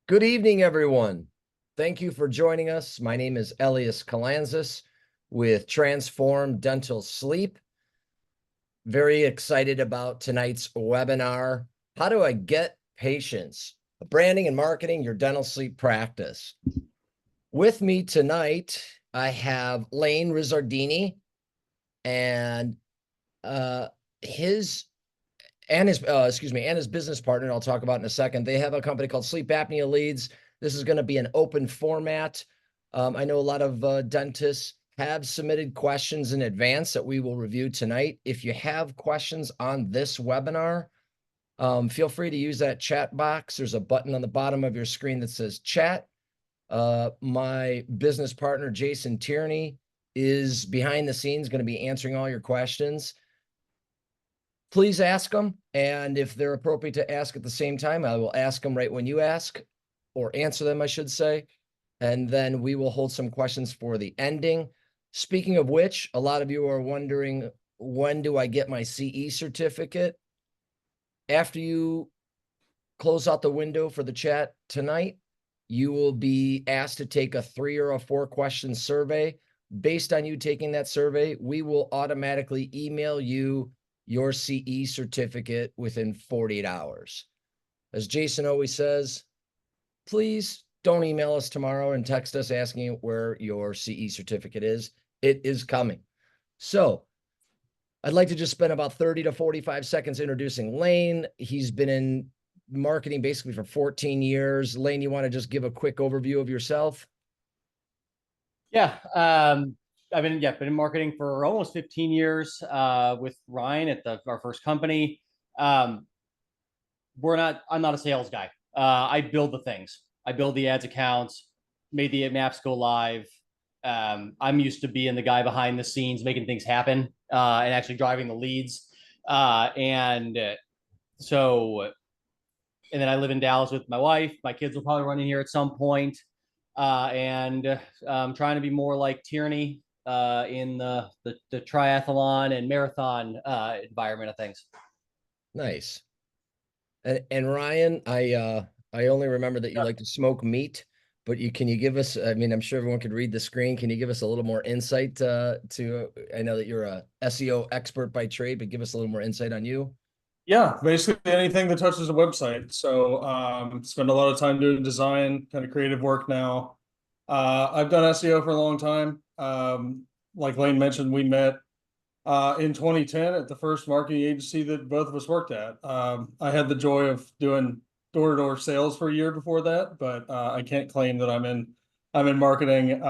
Good evening, everyone. Thank you for joining us. My name is Elias Kalanzis with Transform Dental Sleep. Very excited about tonight's webinar. How do I get patients? Branding and marketing your dental sleep practice. With me tonight, I have Lane Rizzardini and his business partner, and I'll talk about in a second. They have a company called Sleep Apnea Leads. This is going to be an open format. I know a lot of dentists have submitted questions in advance that we will review tonight. If you have questions on this webinar, feel free to use that chat box. There's a button on the bottom of your screen that says chat. My business partner, Jason Tierney, is behind the scenes going to be answering all your questions. Please ask them, and if they're appropriate to ask at the same time, I will ask them right when you ask, or answer them, I should say, and then we will hold some questions for the ending. Speaking of which, a lot of you are wondering, when do I get my CE certificate? After you close out the window for the chat tonight, you will be asked to take a 3 or a 4 question survey. Based on you taking that survey, we will automatically email you your CE certificate within 48 hours. As Jason always says, please don't email us tomorrow and text us asking where your CE certificate is. It is coming. So I'd like to just spend about 30 to 45 seconds introducing Lane. He's been in marketing basically for 14 years. Lane, you want to just give a quick overview of yourself? Yeah, I've been in marketing for almost 15 years with Ryan at our first company. I'm not a sales guy. I build the things. I build the ads accounts, made the maps go live. I'm used to being the guy behind the scenes, making things happen and actually driving the leads. So, and then I live in Dallas with my wife. My kids will probably run in here at some point. And I'm trying to be more like Tierney in the triathlon and marathon environment of things. Nice. And Ryan, I only remember that you like to smoke meat, but can you give us, I mean, I'm sure everyone could read the screen. Can you give us a little more insight I know that you're a SEO expert by trade, but give us a little more insight on you. Yeah, basically anything that touches a website. So spend a lot of time doing design, kind of creative work now. I've done SEO for a long time. Like Lane mentioned, we met in 2010 at the first marketing agency that both of us worked at. I had the joy of doing door-to-door sales for a year before that, but I can't claim that I'm in marketing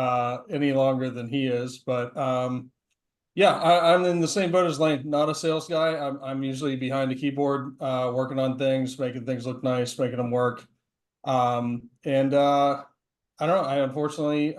any longer than he is. But yeah, I'm in the same boat as Lane. Not a sales guy. I'm usually behind the keyboard, working on things, making things look nice, making them work. And I don't know. I unfortunately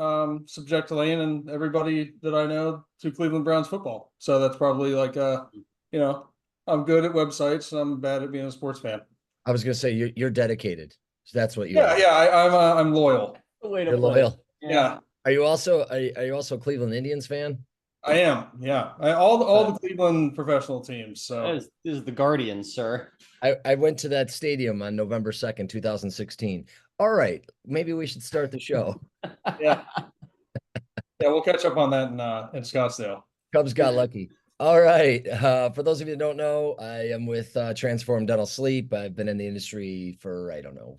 subject Lane and everybody that I know to Cleveland Browns football. So that's probably like I'm good at websites and I'm bad at being a sports fan. I was going to say you're dedicated. So that's what you Yeah, are. yeah. I'm loyal. The way to You're put it. loyal. Yeah, Are you also a Cleveland Indians fan? I am. Yeah, all the Cleveland professional teams. So This is the Guardians, sir. I went to that stadium on November 2nd, 2016. All right, maybe we should start the show. yeah, yeah. We'll catch up on that in Scottsdale. Cubs got lucky. All right. For those of you that don't know, I am with Transform Dental Sleep. I've been in the industry for, I don't know,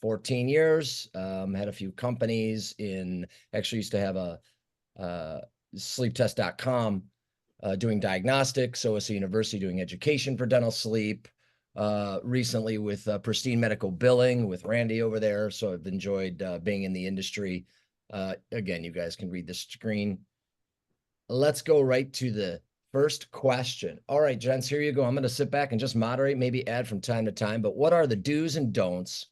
14 years. Had a few companies actually used to have a sleeptest.com doing diagnostics, OSU University doing education for dental sleep. Recently with Pristine Medical Billing with Randy over there. So I've enjoyed being in the industry. Again, you guys can read the screen. Let's go right to the first question. All right, gents, here you go. I'm going to sit back and just moderate, maybe add from time to time. But what are the do's and don'ts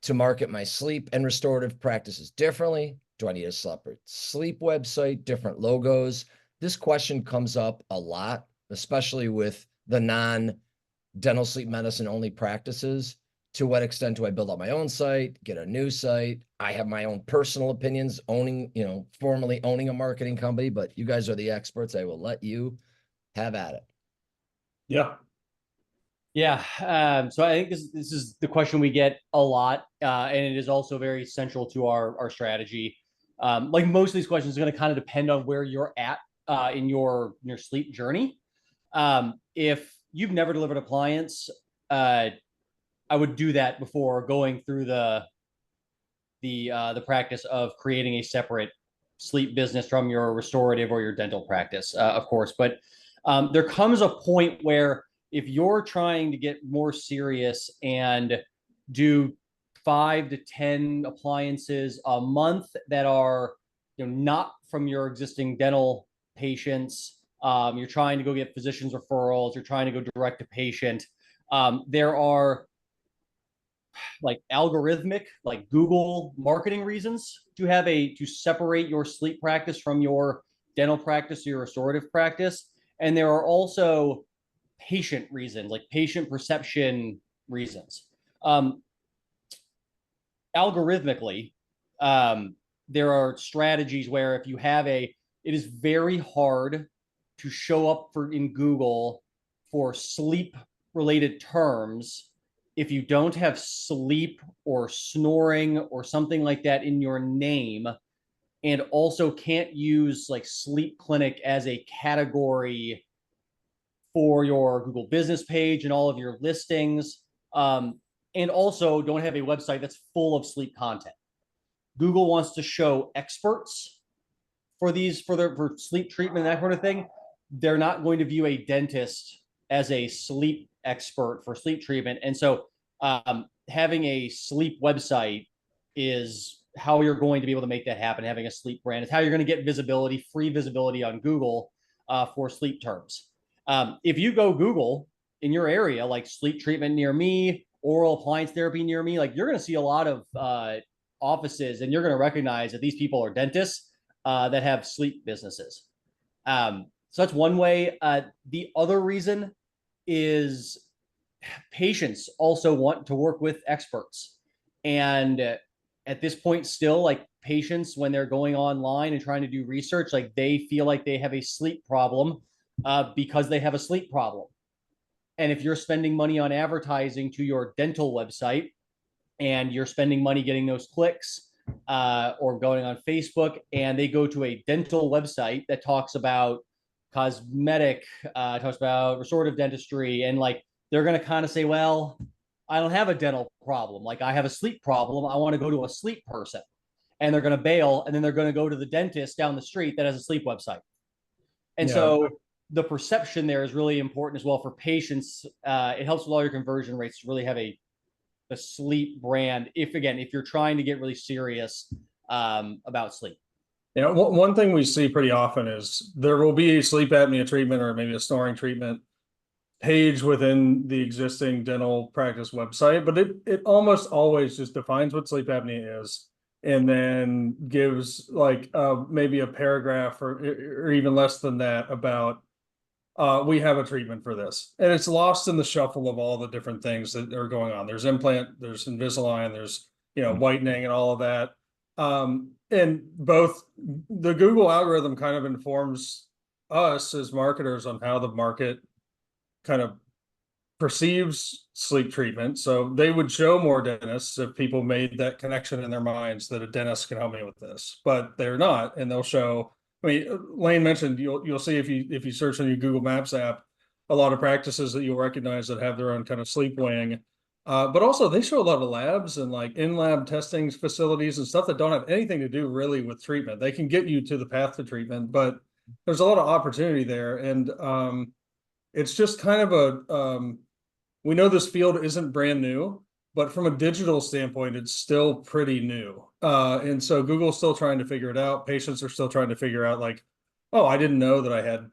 to market my sleep and restorative practices differently? Do I need a separate sleep website, different logos? This question comes up a lot, especially with the non-dental sleep medicine only practices. To what extent do I build out my own site, get a new site? I have my own personal opinions formally owning a marketing company, but you guys are the experts. I will let you have at it. Yeah. Yeah. So I think this is the question we get a lot, and it is also very central to our strategy. Like most of these questions are going to kind of depend on where you're at in your sleep journey. If you've never delivered appliance, I would do that before going through the practice of creating a separate sleep business from your restorative or your dental practice, of course. But there comes a point where if you're trying to get more serious and do 5 to 10 appliances a month that are not from your existing dental patients, you're trying to go get physicians referrals, you're trying to go direct to patient. There are like algorithmic, like Google marketing reasons to separate your sleep practice from your dental practice or your restorative practice. And there are also patient reasons, like patient perception reasons. Algorithmically, there are strategies where if you have it is very hard to show up in Google for sleep related terms if you don't have sleep or snoring or something like that in your name, and also can't use like sleep clinic as a category for your Google business page and all of your listings, and also don't have a website that's full of sleep content. Google wants to show experts for sleep treatment, that kind of thing. They're not going to view a dentist as a sleep expert for sleep treatment. And so having a sleep website is how you're going to be able to make that happen. Having a sleep brand is how you're going to get visibility, free visibility on Google for sleep terms. If you go Google in your area, like sleep treatment near me, oral appliance therapy near me, like you're going to see a lot of offices, and you're going to recognize that these people are dentists that have sleep businesses. So that's one way. The other reason is patients also want to work with experts. And at this point, still, like patients, when they're going online and trying to do research, like they feel like they have a sleep problem because they have a sleep problem. And if you're spending money on advertising to your dental website and you're spending money getting those clicks or going on Facebook, and they go to a dental website that talks about cosmetic, talks about restorative dentistry, and like they're going to kind of say, well, I don't have a dental problem. Like I have a sleep problem. I want to go to a sleep person. And they're going to bail, and then they're going to go to the dentist down the street that has a sleep website. And so the perception there is really important as well for patients. It helps with all your conversion rates to really have a sleep brand. If you're trying to get really serious about sleep. One thing we see pretty often is there will be a sleep apnea treatment or maybe a snoring treatment page within the existing dental practice website, but it almost always just defines what sleep apnea is and then gives like maybe a paragraph or even less than that about we have a treatment for this. And it's lost in the shuffle of all the different things that are going on. There's implant, there's Invisalign, there's whitening and all of that. And both the Google algorithm kind of informs us as marketers on how the market kind of perceives sleep treatment. So they would show more dentists if people made that connection in their minds that a dentist can help me with this, but they're not. And they'll show, I mean, Lane mentioned you'll see if you search on your Google Maps app, a lot of practices that you'll recognize that have their own kind of sleep wing. But also they show a lot of labs and like in-lab testing facilities and stuff that don't have anything to do really with treatment. They can get you to the path to treatment, but there's a lot of opportunity there. And it's just kind of we know this field isn't brand new, but from a digital standpoint, it's still pretty new. And so Google's still trying to figure it out. Patients are still trying to figure out like, oh, I didn't know that I had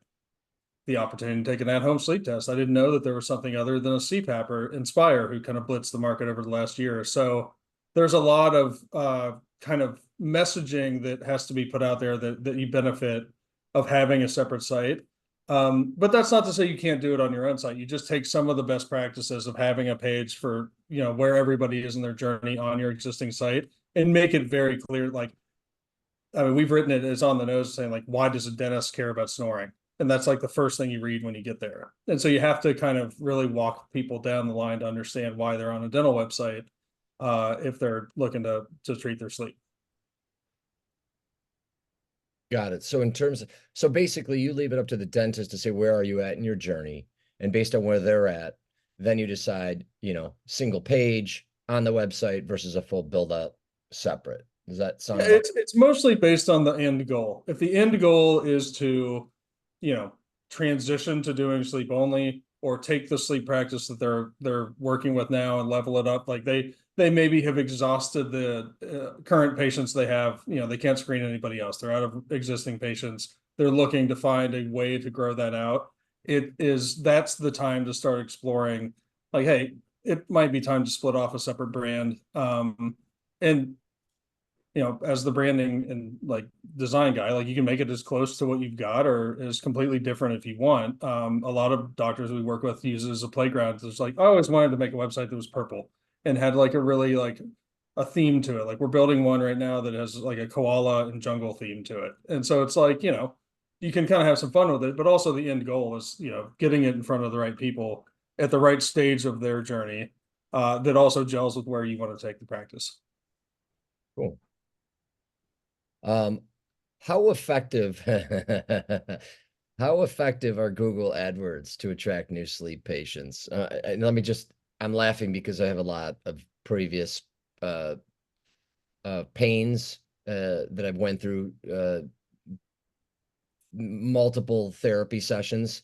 the opportunity to take an at-home sleep test. I didn't know that there was something other than a CPAP or Inspire who kind of blitzed the market over the last year. So there's a lot of kind of messaging that has to be put out there that you benefit of having a separate site. But that's not to say you can't do it on your own site. You just take some of the best practices of having a page for, where everybody is in their journey on your existing site and make it very clear. Like, I mean, we've written it as on the nose saying like, why does a dentist care about snoring? And that's like the first thing you read when you get there. And so you have to kind of really walk people down the line to understand why they're on a dental website, if they're looking to treat their sleep. Got it. So in terms of, so basically you leave it up to the dentist to say, where are you at in your journey? And based on where they're at, then you decide, single page on the website versus a full build up separate. Does that sound Yeah, about? it's mostly based on the end goal. If the end goal is to, transition to doing sleep only, or take the sleep practice that they're working with now and level it up, like they maybe have exhausted the current patients they have. They can't screen anybody else. They're out of existing patients. They're looking to find a way to grow that out. That's the time to start exploring, like, hey, it might be time to split off a separate brand. And as the branding and like design guy, like, you can make it as close to what you've got or as completely different if you want. A lot of doctors we work with use it as a playground. It's like, I always wanted to make a website that was purple and had like a really like a theme to it. Like, we're building one right now that has like a koala and jungle theme to it. And so it's like, you can kind of have some fun with it, but also the end goal is, getting it in front of the right people at the right stage of their journey, that also gels with where you want to take the practice. Cool. How effective, how effective are Google AdWords to attract new sleep patients? And I'm laughing because I have a lot of previous pains that I've went through, multiple therapy sessions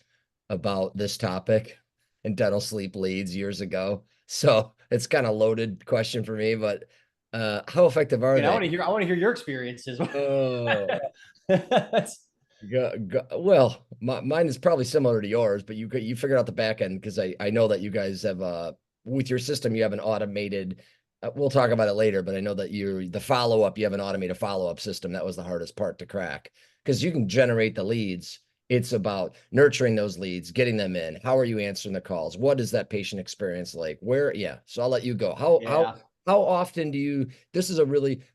about this topic and dental sleep leads years ago. So it's kind of loaded question for me, but how effective are I they? want to hear your experiences. Oh, well, mine is probably similar to yours, but you figured out the back end because I know that you guys have with your system you have an automated. We'll talk about it later, but I know that the follow-up, you have an automated follow-up system. That was the hardest part to crack because you can generate the leads. It's about nurturing those leads, getting them in. How are you answering the calls? What is that patient experience like? Yeah. So I'll let you go. How often do you,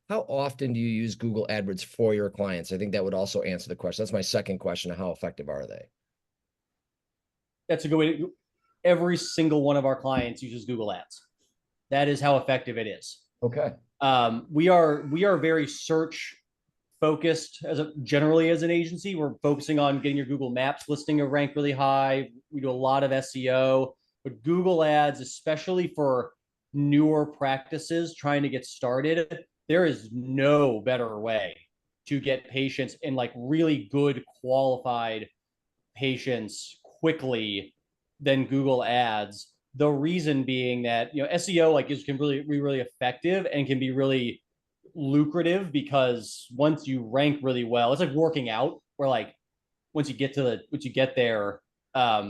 how often do you use Google AdWords for your clients? I think that would also answer the question. That's my second question. How effective are they? That's a good way every single one of our clients uses Google Ads. That is how effective it is. Okay. We are very search focused generally as an agency. We're focusing on getting your Google Maps listing to rank really high. We do a lot of SEO, but Google Ads, especially for newer practices trying to get started, there is no better way to get patients and like really good qualified patients quickly than Google Ads. The reason being that SEO can really be really effective and can be really lucrative because once you rank really well, it's like working out where like once you get there, it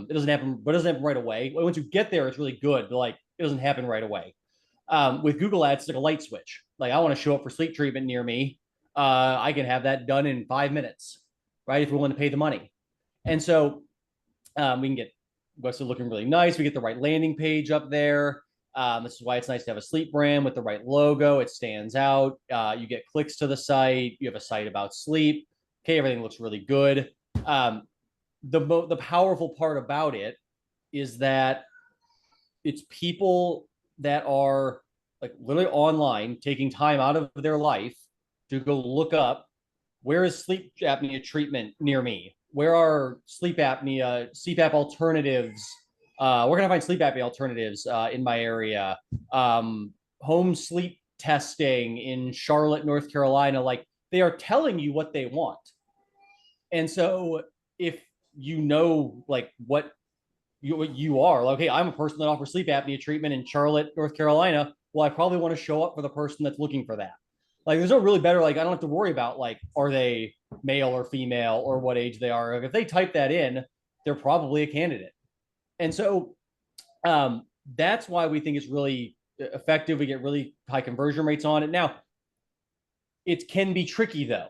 doesn't happen, but it doesn't happen right away. Once you get there, it's really good, but like it doesn't happen right away. With Google Ads, it's like a light switch. Like, I want to show up for sleep treatment near me. I can have that done in 5 minutes, right? If we're willing to pay the money. And so we can get website looking really nice. We get the right landing page up there. This is why it's nice to have a sleep brand with the right logo. It stands out. You get clicks to the site. You have a site about sleep. Okay, everything looks really good. The powerful part about it is that it's people that are like literally online taking time out of their life to go look up where is sleep apnea treatment near me? Where are CPAP alternatives? Where can I find sleep apnea alternatives in my area? Home sleep testing in Charlotte, North Carolina. Like, they are telling you what they want. And so if like what you are, like, okay, I'm a person that offers sleep apnea treatment in Charlotte, North Carolina. Well, I probably want to show up for the person that's looking for that. Like, there's no really better, like, I don't have to worry about, like, are they male or female or what age they are. Like, if they type that in, they're probably a candidate. And so that's why we think it's really effective. We get really high conversion rates on it. Now, it can be tricky, though,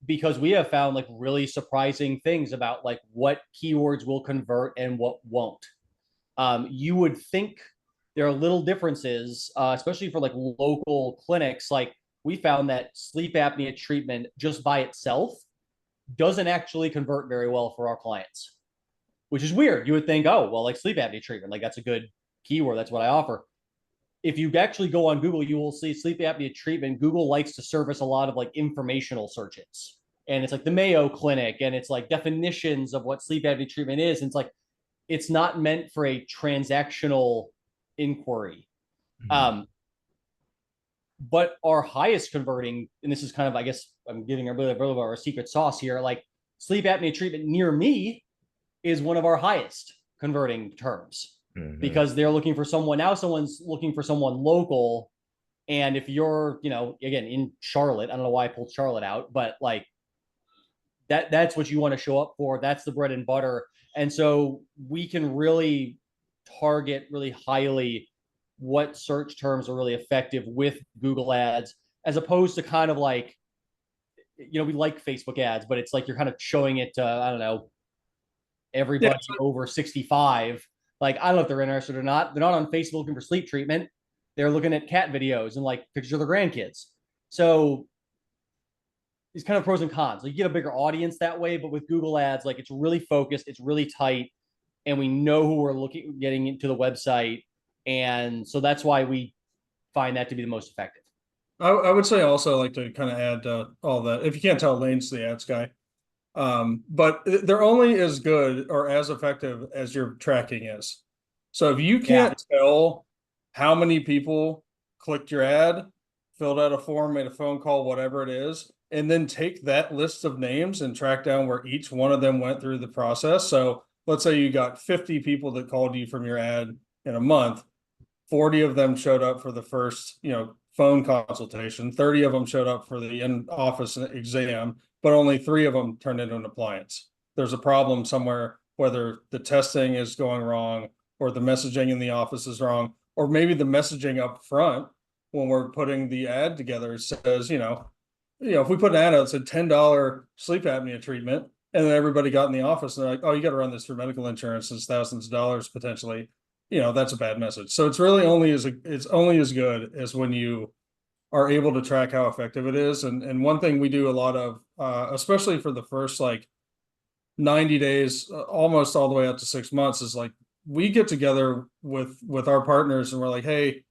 because we have found, like, really surprising things about, like, what keywords will convert and what won't. You would think there are little differences, especially for like local clinics. Like, we found that sleep apnea treatment just by itself doesn't actually convert very well for our clients, which is weird. You would think, oh, well, like sleep apnea treatment, like that's a good keyword. That's what I offer. If you actually go on Google, you will see sleep apnea treatment. Google likes to service a lot of like informational searches. And it's like the Mayo Clinic, and it's like definitions of what sleep apnea treatment is. And it's like, it's not meant for a transactional inquiry. Mhm. But our highest converting, and this is kind of, I guess, I'm giving a bit of our secret sauce here, like sleep apnea treatment near me is one of our highest converting terms because they're looking for someone now. Someone's looking for someone local. And if you're, again, in Charlotte, I don't know why I pulled Charlotte out, but like that's what you want to show up for. That's the bread and butter. And so we can really target really highly what search terms are really effective with Google ads, as opposed to kind of like, we like Facebook ads, but it's like you're kind of showing it to, I don't know, everybody over 65. Like, I don't know if they're interested or not. They're not on Facebook looking for sleep treatment. They're looking at cat videos and like pictures of their grandkids. So these kind of pros and cons. Like, you get a bigger audience that way, but with Google ads, like it's really focused, it's really tight, and we know who we're getting into the website. And so that's why we find that to be the most effective. I would say also like to kind of add all that. If you can't tell, Lane's the ads guy. But they're only as good or as effective as your tracking is. So if you can't tell how many people clicked your ad, filled out a form, made a phone call, whatever it is, and then take that list of names and track down where each one of them went through the process. So let's say you got 50 people that called you from your ad in a month, 40 of them showed up for the first, phone consultation, 30 of them showed up for the in-office exam, but only 3 of them turned into an appliance. There's a problem somewhere, whether the testing is going wrong or the messaging in the office is wrong, or maybe the messaging up front when we're putting the ad together says, if we put an ad out that said $10 sleep apnea treatment, and then everybody got in the office and they're like, oh, you got to run this through medical insurance, it's thousands of dollars potentially. That's a bad message. So it's really only as good as when you are able to track how effective it is. And one thing we do a lot of, especially for the first like 90 days, almost all the way up to 6 months, is like we get together with our partners and we're like, hey,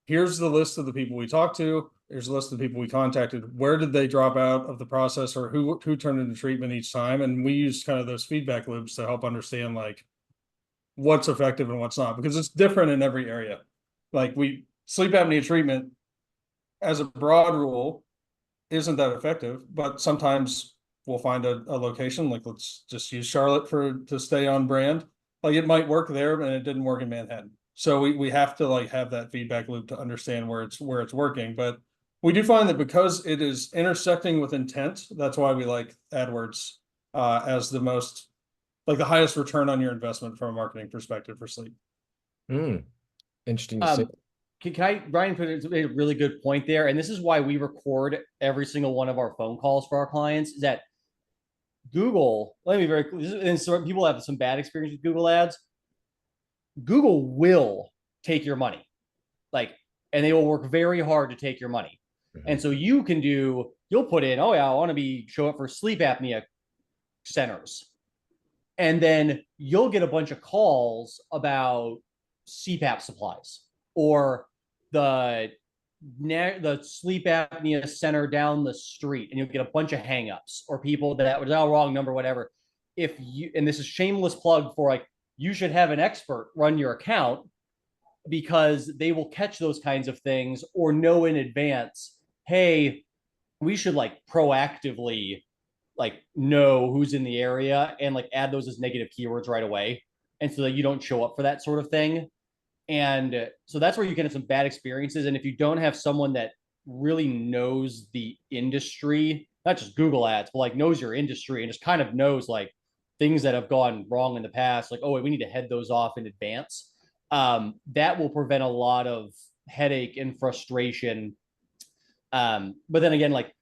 here's the list of the people we talked to. Here's a list of the people we contacted. Where did they drop out of the process, or who turned into treatment each time? And we use kind of those feedback loops to help understand like what's effective and what's not, because it's different in every area. Like sleep apnea treatment as a broad rule isn't that effective, but sometimes we'll find a location, like let's just use Charlotte to stay on brand. Like it might work there, and it didn't work in Manhattan. So we have to like have that feedback loop to understand where it's working. But we do find that because it is intersecting with intent, that's why we like AdWords as the most, like the highest return on your investment from a marketing perspective for sleep. Interesting to see. Brian put a really good point there. And this is why we record every single one of our phone calls for our clients, is that Google, let me be very clear, and some people have some bad experience with Google ads. Google will take your money, and they will work very hard to take your money. And so you'll put in, oh yeah, I want to show up for sleep apnea centers. And then you'll get a bunch of calls about CPAP supplies or the sleep apnea center down the street, and you'll get a bunch of hangups or people that was wrong number, whatever. And this is shameless plug for like, you should have an expert run your account, because they will catch those kinds of things or know in advance, hey, we should like proactively like know who's in the area and like add those as negative keywords right away. And so that you don't show up for that sort of thing. And so that's where you can have some bad experiences. And if you don't have someone that really knows the industry, not just Google ads, but like knows your industry and just kind of knows like things that have gone wrong in the past, like, oh, wait, we need to head those off in advance. That will prevent a lot of headache and frustration. But then again, like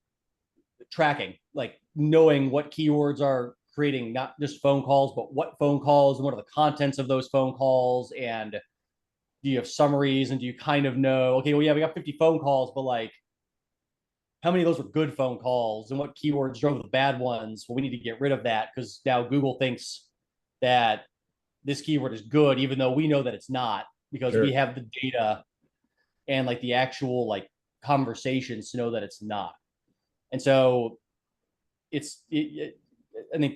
tracking, like knowing what keywords are creating not just phone calls, but what phone calls and what are the contents of those phone calls. And do you have summaries, and do you kind of know, okay, well, yeah, we got 50 phone calls, but like how many of those were good phone calls and what keywords drove the bad ones. Well, we need to get rid of that because now Google thinks that this keyword is good, even though we know that it's not, because Sure. we have the data and like the actual like conversations to know that it's not. And so I think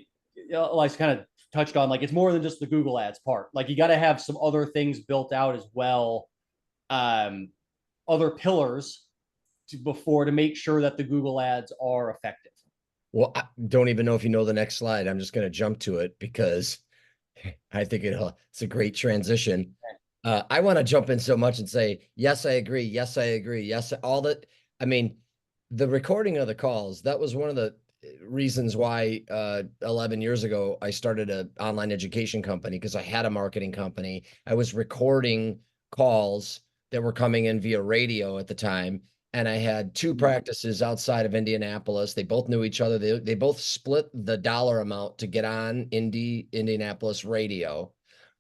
Eli's kind of touched on, like, it's more than just the Google ads part. Like, you got to have some other things built out as well, other pillars to make sure that the Google ads are effective. Well, I don't even know if you know the next slide. I'm just going to jump to it because I think it's a great transition. I want to jump in so much and say, yes, I agree. Yes, I agree. Yes, all that. I mean, the recording of the calls, that was one of the reasons why 11 years ago I started an online education company, because I had a marketing company. I was recording calls that were coming in via radio at the time. And I had two practices outside of Indianapolis. They both knew each other. They both split the dollar amount to get on Indianapolis radio.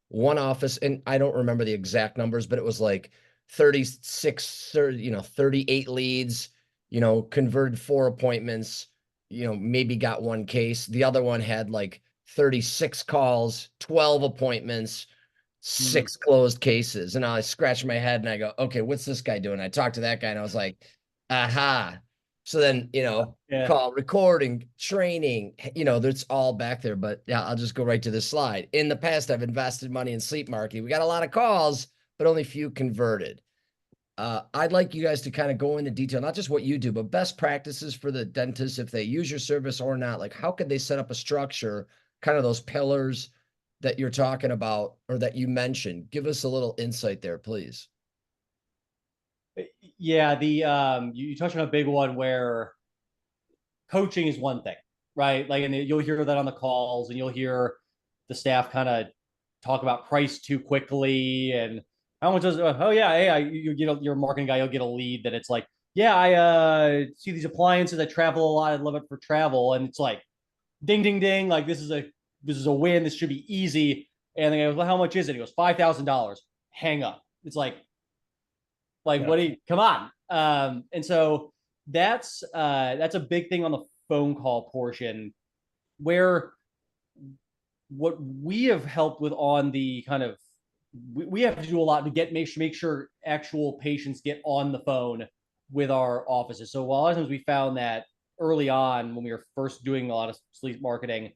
One office, and I don't remember the exact numbers, but it was like 36, 38 leads, converted 4 appointments, maybe got 1 case. The other one had like 36 calls, 12 appointments, 6 closed cases. And I scratch my head and I go, okay, what's this guy doing? I talked to that guy and I was like, aha. So then, call recording, training, that's all back there. But yeah, I'll just go right to this slide. In the past, I've invested money in sleep marketing. We got a lot of calls, but only few converted. I'd like you guys to kind of go into detail, not just what you do, but best practices for the dentist, if they use your service or not. Like, how could they set up a structure, kind of those pillars that you're talking about or that you mentioned? Give us a little insight there, please. Yeah, you touched on a big one where coaching is one thing, right? Like, and you'll hear that on the calls, and you'll hear the staff kind of talk about price too quickly, and how much does? Oh yeah, hey, your marketing guy, you'll get a lead that it's like, yeah, I see these appliances. I travel a lot. I'd love it for travel, and it's like, ding, ding, ding. Like, this is a win. This should be easy. And they go, well, how much is it? He goes, $5,000. Hang up. It's like, Yeah. what do you, come on. And so that's a big thing on the phone call portion, where what we have helped with on the kind of, we have to do a lot to make sure actual patients get on the phone with our offices. So a lot of times we found that early on, when we were first doing a lot of sleep marketing,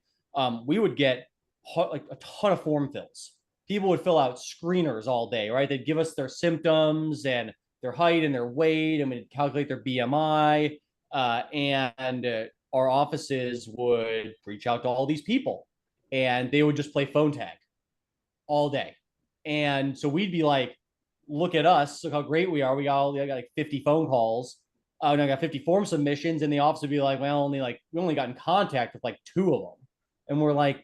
we would get like a ton of form fills. People would fill out screeners all day, right? They'd give us their symptoms and their height and their weight, and we'd calculate their BMI. And our offices would reach out to all these people, and they would just play phone tag all day. And so we'd be like, look at us, look how great we are. We got like 50 phone calls. And I got 50 form submissions, and the office would be like, well, we only got in contact with like 2 of them. And we're like,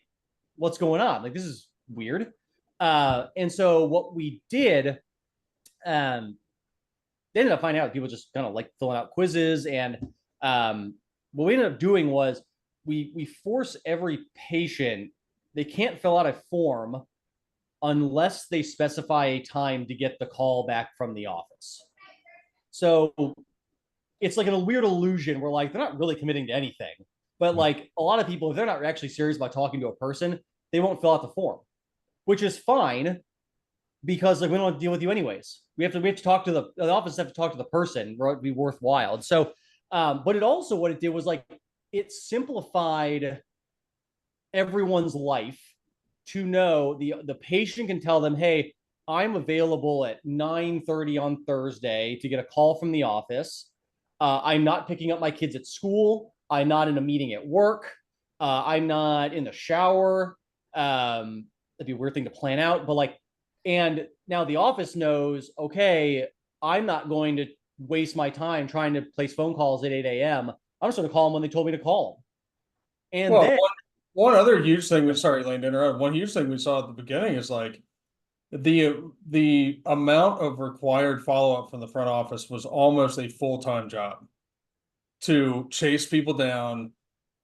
what's going on? Like, this is weird. And so what we did, they ended up finding out people just kind of like filling out quizzes. And what we ended up doing was we force every patient, they can't fill out a form unless they specify a time to get the call back from the office. So it's like a weird illusion where, like, they're not really committing to anything. But like, a lot of people, if they're not actually serious about talking to a person, they won't fill out the form, which is fine, because like, we don't want to deal with you anyways. We have to talk to the office, have to talk to the person for it to be worthwhile. And so, but it also, what it did was, like, it simplified everyone's life to know the patient can tell them, hey, I'm available at 9:30 on Thursday to get a call from the office. I'm not picking up my kids at school. I'm not in a meeting at work. I'm not in the shower. That'd be a weird thing to plan out, but like, and now the office knows, okay, I'm not going to waste my time trying to place phone calls at 8 a.m. I'm just going to call them when they told me to call them. And Well, then, one other huge thing, sorry, Lane, to interrupt. One huge thing we saw at the beginning is like the amount of required follow-up from the front office was almost a full-time job to chase people down,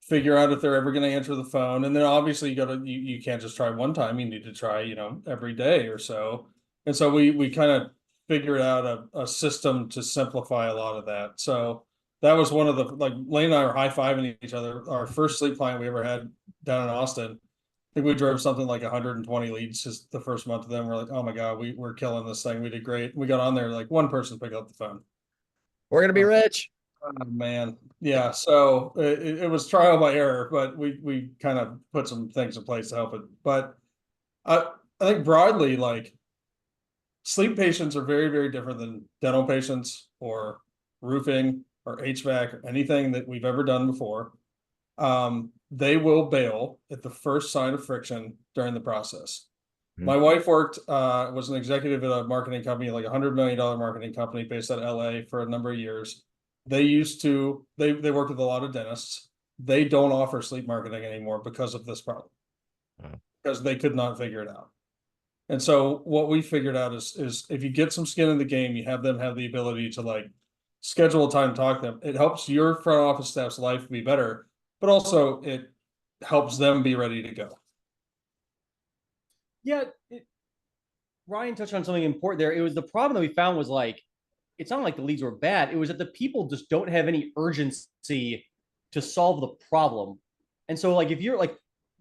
figure out if they're ever going to answer the phone. And then obviously you can't just try one time. You need to try, every day or so. And so we kind of figured out a system to simplify a lot of that. So that was one of the, like, Lane and I were high-fiving each other. Our first sleep client we ever had down in Austin. I think we drove something like 120 leads just the first month of them. We're like, oh my God, we're killing this thing. We did great. We got on there, like one person picked up the phone. We're gonna be rich. Oh, man. Yeah. So it was trial by error, but we kind of put some things in place to help it. But I think broadly, like, sleep patients are very, very different than dental patients or roofing or HVAC or anything that we've ever done before. They will bail at the first sign of friction during the process. My wife worked, was an executive at a marketing company, like $100 million marketing company based out of LA for a number of years. They worked with a lot of dentists. They don't offer sleep marketing anymore because of this problem, because they could not figure it out. And so what we figured out is if you get some skin in the game, you have them have the ability to, like, schedule a time to talk to them. It helps your front office staff's life be better, but also it helps them be ready to go. Yeah, Ryan touched on something important there. It was the problem that we found was, like, it's not like the leads were bad. It was that the people just don't have any urgency to solve the problem. And so, like, if you're like,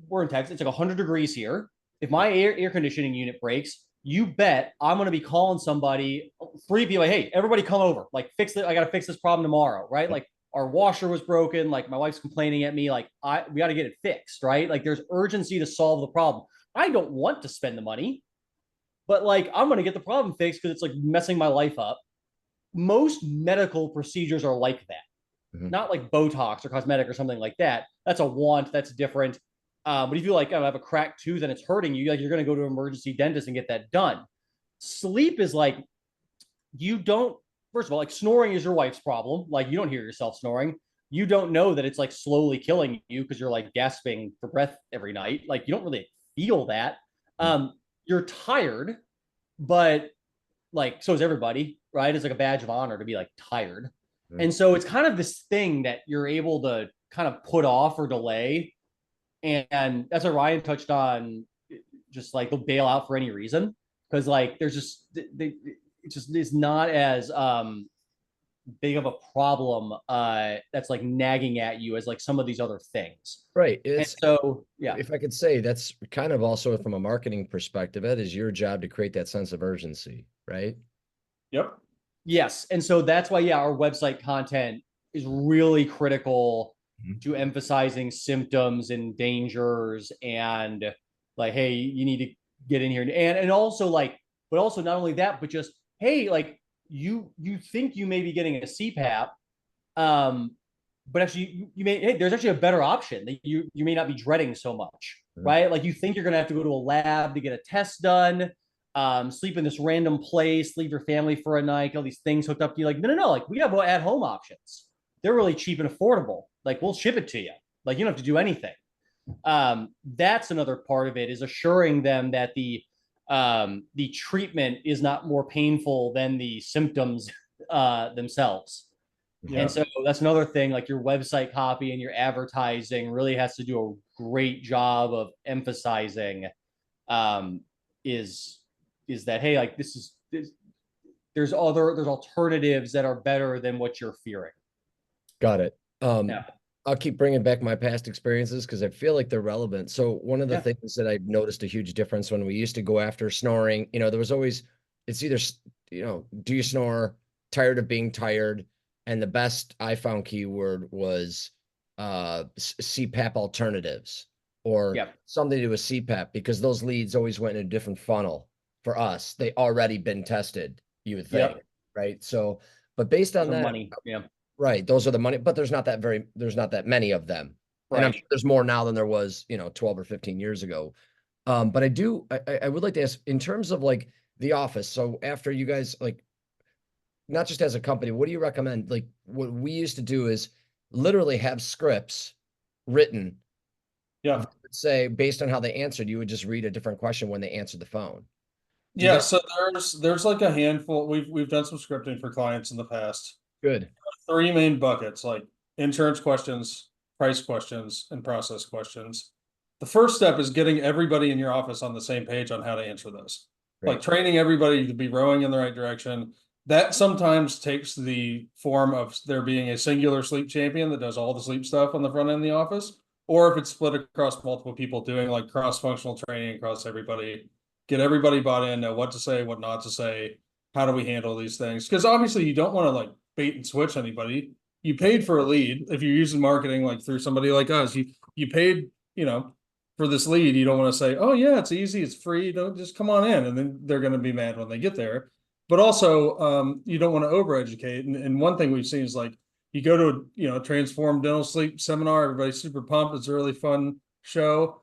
we're in Texas, it's like 100 degrees here. If my air conditioning unit breaks, you bet I'm going to be calling somebody, 3 people, like, hey, everybody come over, like, fix it. I got to fix this problem tomorrow, right? Like, our washer was broken. Like, my wife's complaining at me. Like, we got to get it fixed, right? Like, there's urgency to solve the problem. I don't want to spend the money, but, like, I'm going to get the problem fixed because it's, like, messing my life up. Most medical procedures are like that, not like Botox or cosmetic or something like that. That's a want. That's different. But if you, like, have a cracked tooth and it's hurting you, like, you're going to go to an emergency dentist and get that done. Sleep is like, you don't, first of all, like, snoring is your wife's problem. Like, you don't hear yourself snoring. You don't know that it's, like, slowly killing you because you're, like, gasping for breath every night. Like, you don't really feel that. You're tired, but, like, so is everybody, right? It's like a badge of honor to be, like, tired. And so it's kind of this thing that you're able to kind of put off or delay. And that's what Ryan touched on, just like they'll bail out for any reason. Because, like, there's just, it just is not as big of a problem that's, like, nagging at you as, like, some of these other things. Right. And so, yeah. If I could say, that's kind of also from a marketing perspective, it is your job to create that sense of urgency, right? Yep. Yes. And so that's why, yeah, our website content is really critical to emphasizing symptoms and dangers and, like, hey, you need to get in here. And also, like, but also not only that, but just, hey, like, you think you may be getting a CPAP, but actually you may, hey, there's actually a better option that you may not be dreading so much, right? Like, you think you're going to have to go to a lab to get a test done, sleep in this random place, leave your family for a night, all these things hooked up to you. Like, no, like, we have at-home options. They're really cheap and affordable. Like, we'll ship it to you. Like, you don't have to do anything. That's another part of it, is assuring them that the treatment is not more painful than the symptoms themselves. Yeah. And so that's another thing, like, your website copy and your advertising really has to do a great job of emphasizing is that, hey, like, there's alternatives that are better than what you're fearing. Got it. Yeah. I'll keep bringing back my past experiences because I feel like they're relevant. So one of the things that I've noticed a huge difference when we used to go after snoring, there was always, it's either, do you snore, tired of being tired? And the best I found keyword was CPAP alternatives, or something to do with CPAP, because those leads always went in a different funnel for us. They already been tested, you would think, right? So, but based on that, money, right, those are the money, but there's not that many of them. Right. And I'm sure there's more now than there was, 12 or 15 years ago. But I would like to ask, in terms of, like, the office. So after you guys, like, not just as a company, what do you recommend? Like, what we used to do is literally have scripts written. Yeah. Say, based on how they answered, you would just read a different question when they answered the phone. Yeah. So there's like a handful. We've done some scripting for clients in the past. Good. 3 main buckets, like insurance questions, price questions, and process questions. The first step is getting everybody in your office on the same page on how to answer those. Great. Like, training everybody to be rowing in the right direction, That sometimes takes the form of there being a singular sleep champion that does all the sleep stuff on the front end of the office, or if it's split across multiple people doing like cross-functional training across everybody, get everybody bought in, know what to say, what not to say, how do we handle these things? Because obviously you don't want to like bait and switch anybody. You paid for a lead. If you're using marketing like through somebody like us, you paid, for this lead. You don't want to say, oh yeah, it's easy, it's free, don't just come on in, and then they're going to be mad when they get there. But also, you don't want to overeducate. And one thing we've seen is like you go to a Transform Dental Sleep seminar, everybody's super pumped. It's a really fun show.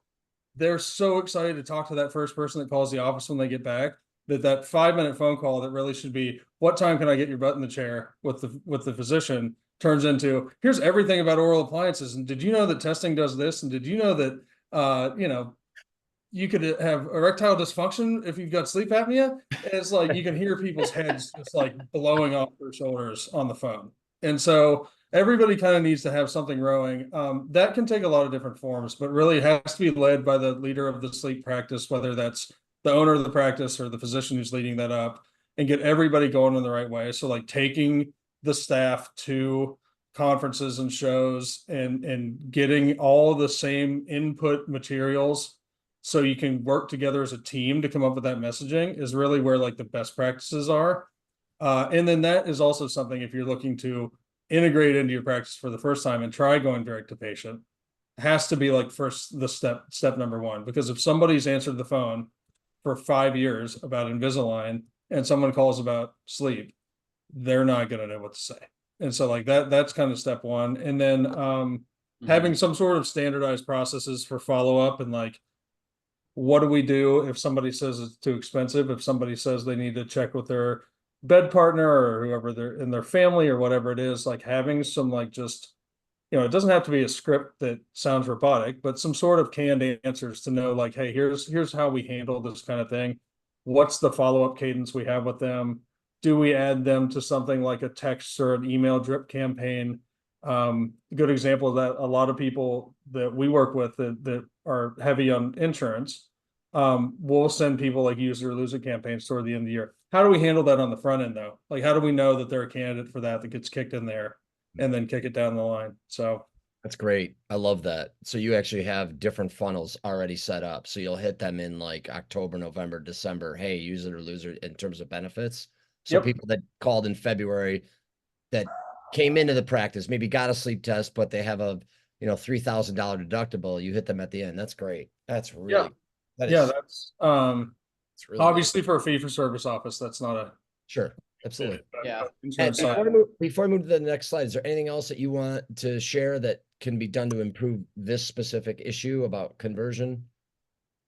They're so excited to talk to that first person that calls the office when they get back, that 5 minute phone call that really should be, what time can I get your butt in the chair with the physician, turns into, here's everything about oral appliances. And did you know that testing does this? And did you know that you could have erectile dysfunction if you've got sleep apnea? And it's like you can hear people's heads just like blowing off their shoulders on the phone. And so everybody kind of needs to have something rowing. That can take a lot of different forms, but really it has to be led by the leader of the sleep practice, whether that's the owner of the practice or the physician who's leading that up, and get everybody going in the right way. So like taking the staff to conferences and shows and getting all the same input materials so you can work together as a team to come up with that messaging is really where like the best practices are. And then that is also something, if you're looking to integrate into your practice for the first time and try going direct to patient, has to be like the step number one. Because if somebody's answered the phone for 5 years about Invisalign and someone calls about sleep, they're not going to know what to say. And so like that's kind of step one. And then having some sort of standardized processes for follow-up, and like, what do we do if somebody says it's too expensive? If somebody says they need to check with their bed partner or whoever they're in their family or whatever it is, like having some like just, it doesn't have to be a script that sounds robotic, but some sort of canned answers to know like, hey, here's how we handle this kind of thing. What's the follow-up cadence we have with them? Do we add them to something like a text or an email drip campaign? A good example of that, a lot of people that we work with that are heavy on insurance, we'll send people like use it or lose it campaigns toward the end of the year. How do we handle that on the front end though? Like, how do we know that they're a candidate for that gets kicked in there and then kick it down the line? So That's great. I love that. So you actually have different funnels already set up. So you'll hit them in like October, November, December. Hey, use it or lose it in terms of benefits. So yep. people that called in February that came into the practice, maybe got a sleep test, but they have a $3,000 deductible. You hit them at the end. That's great. That's really that's it's really obviously good. for a fee for service office, that's not a Sure. Absolutely. Yeah. And before I move to the next slide, is there anything else that you want to share that can be done to improve this specific issue about conversion?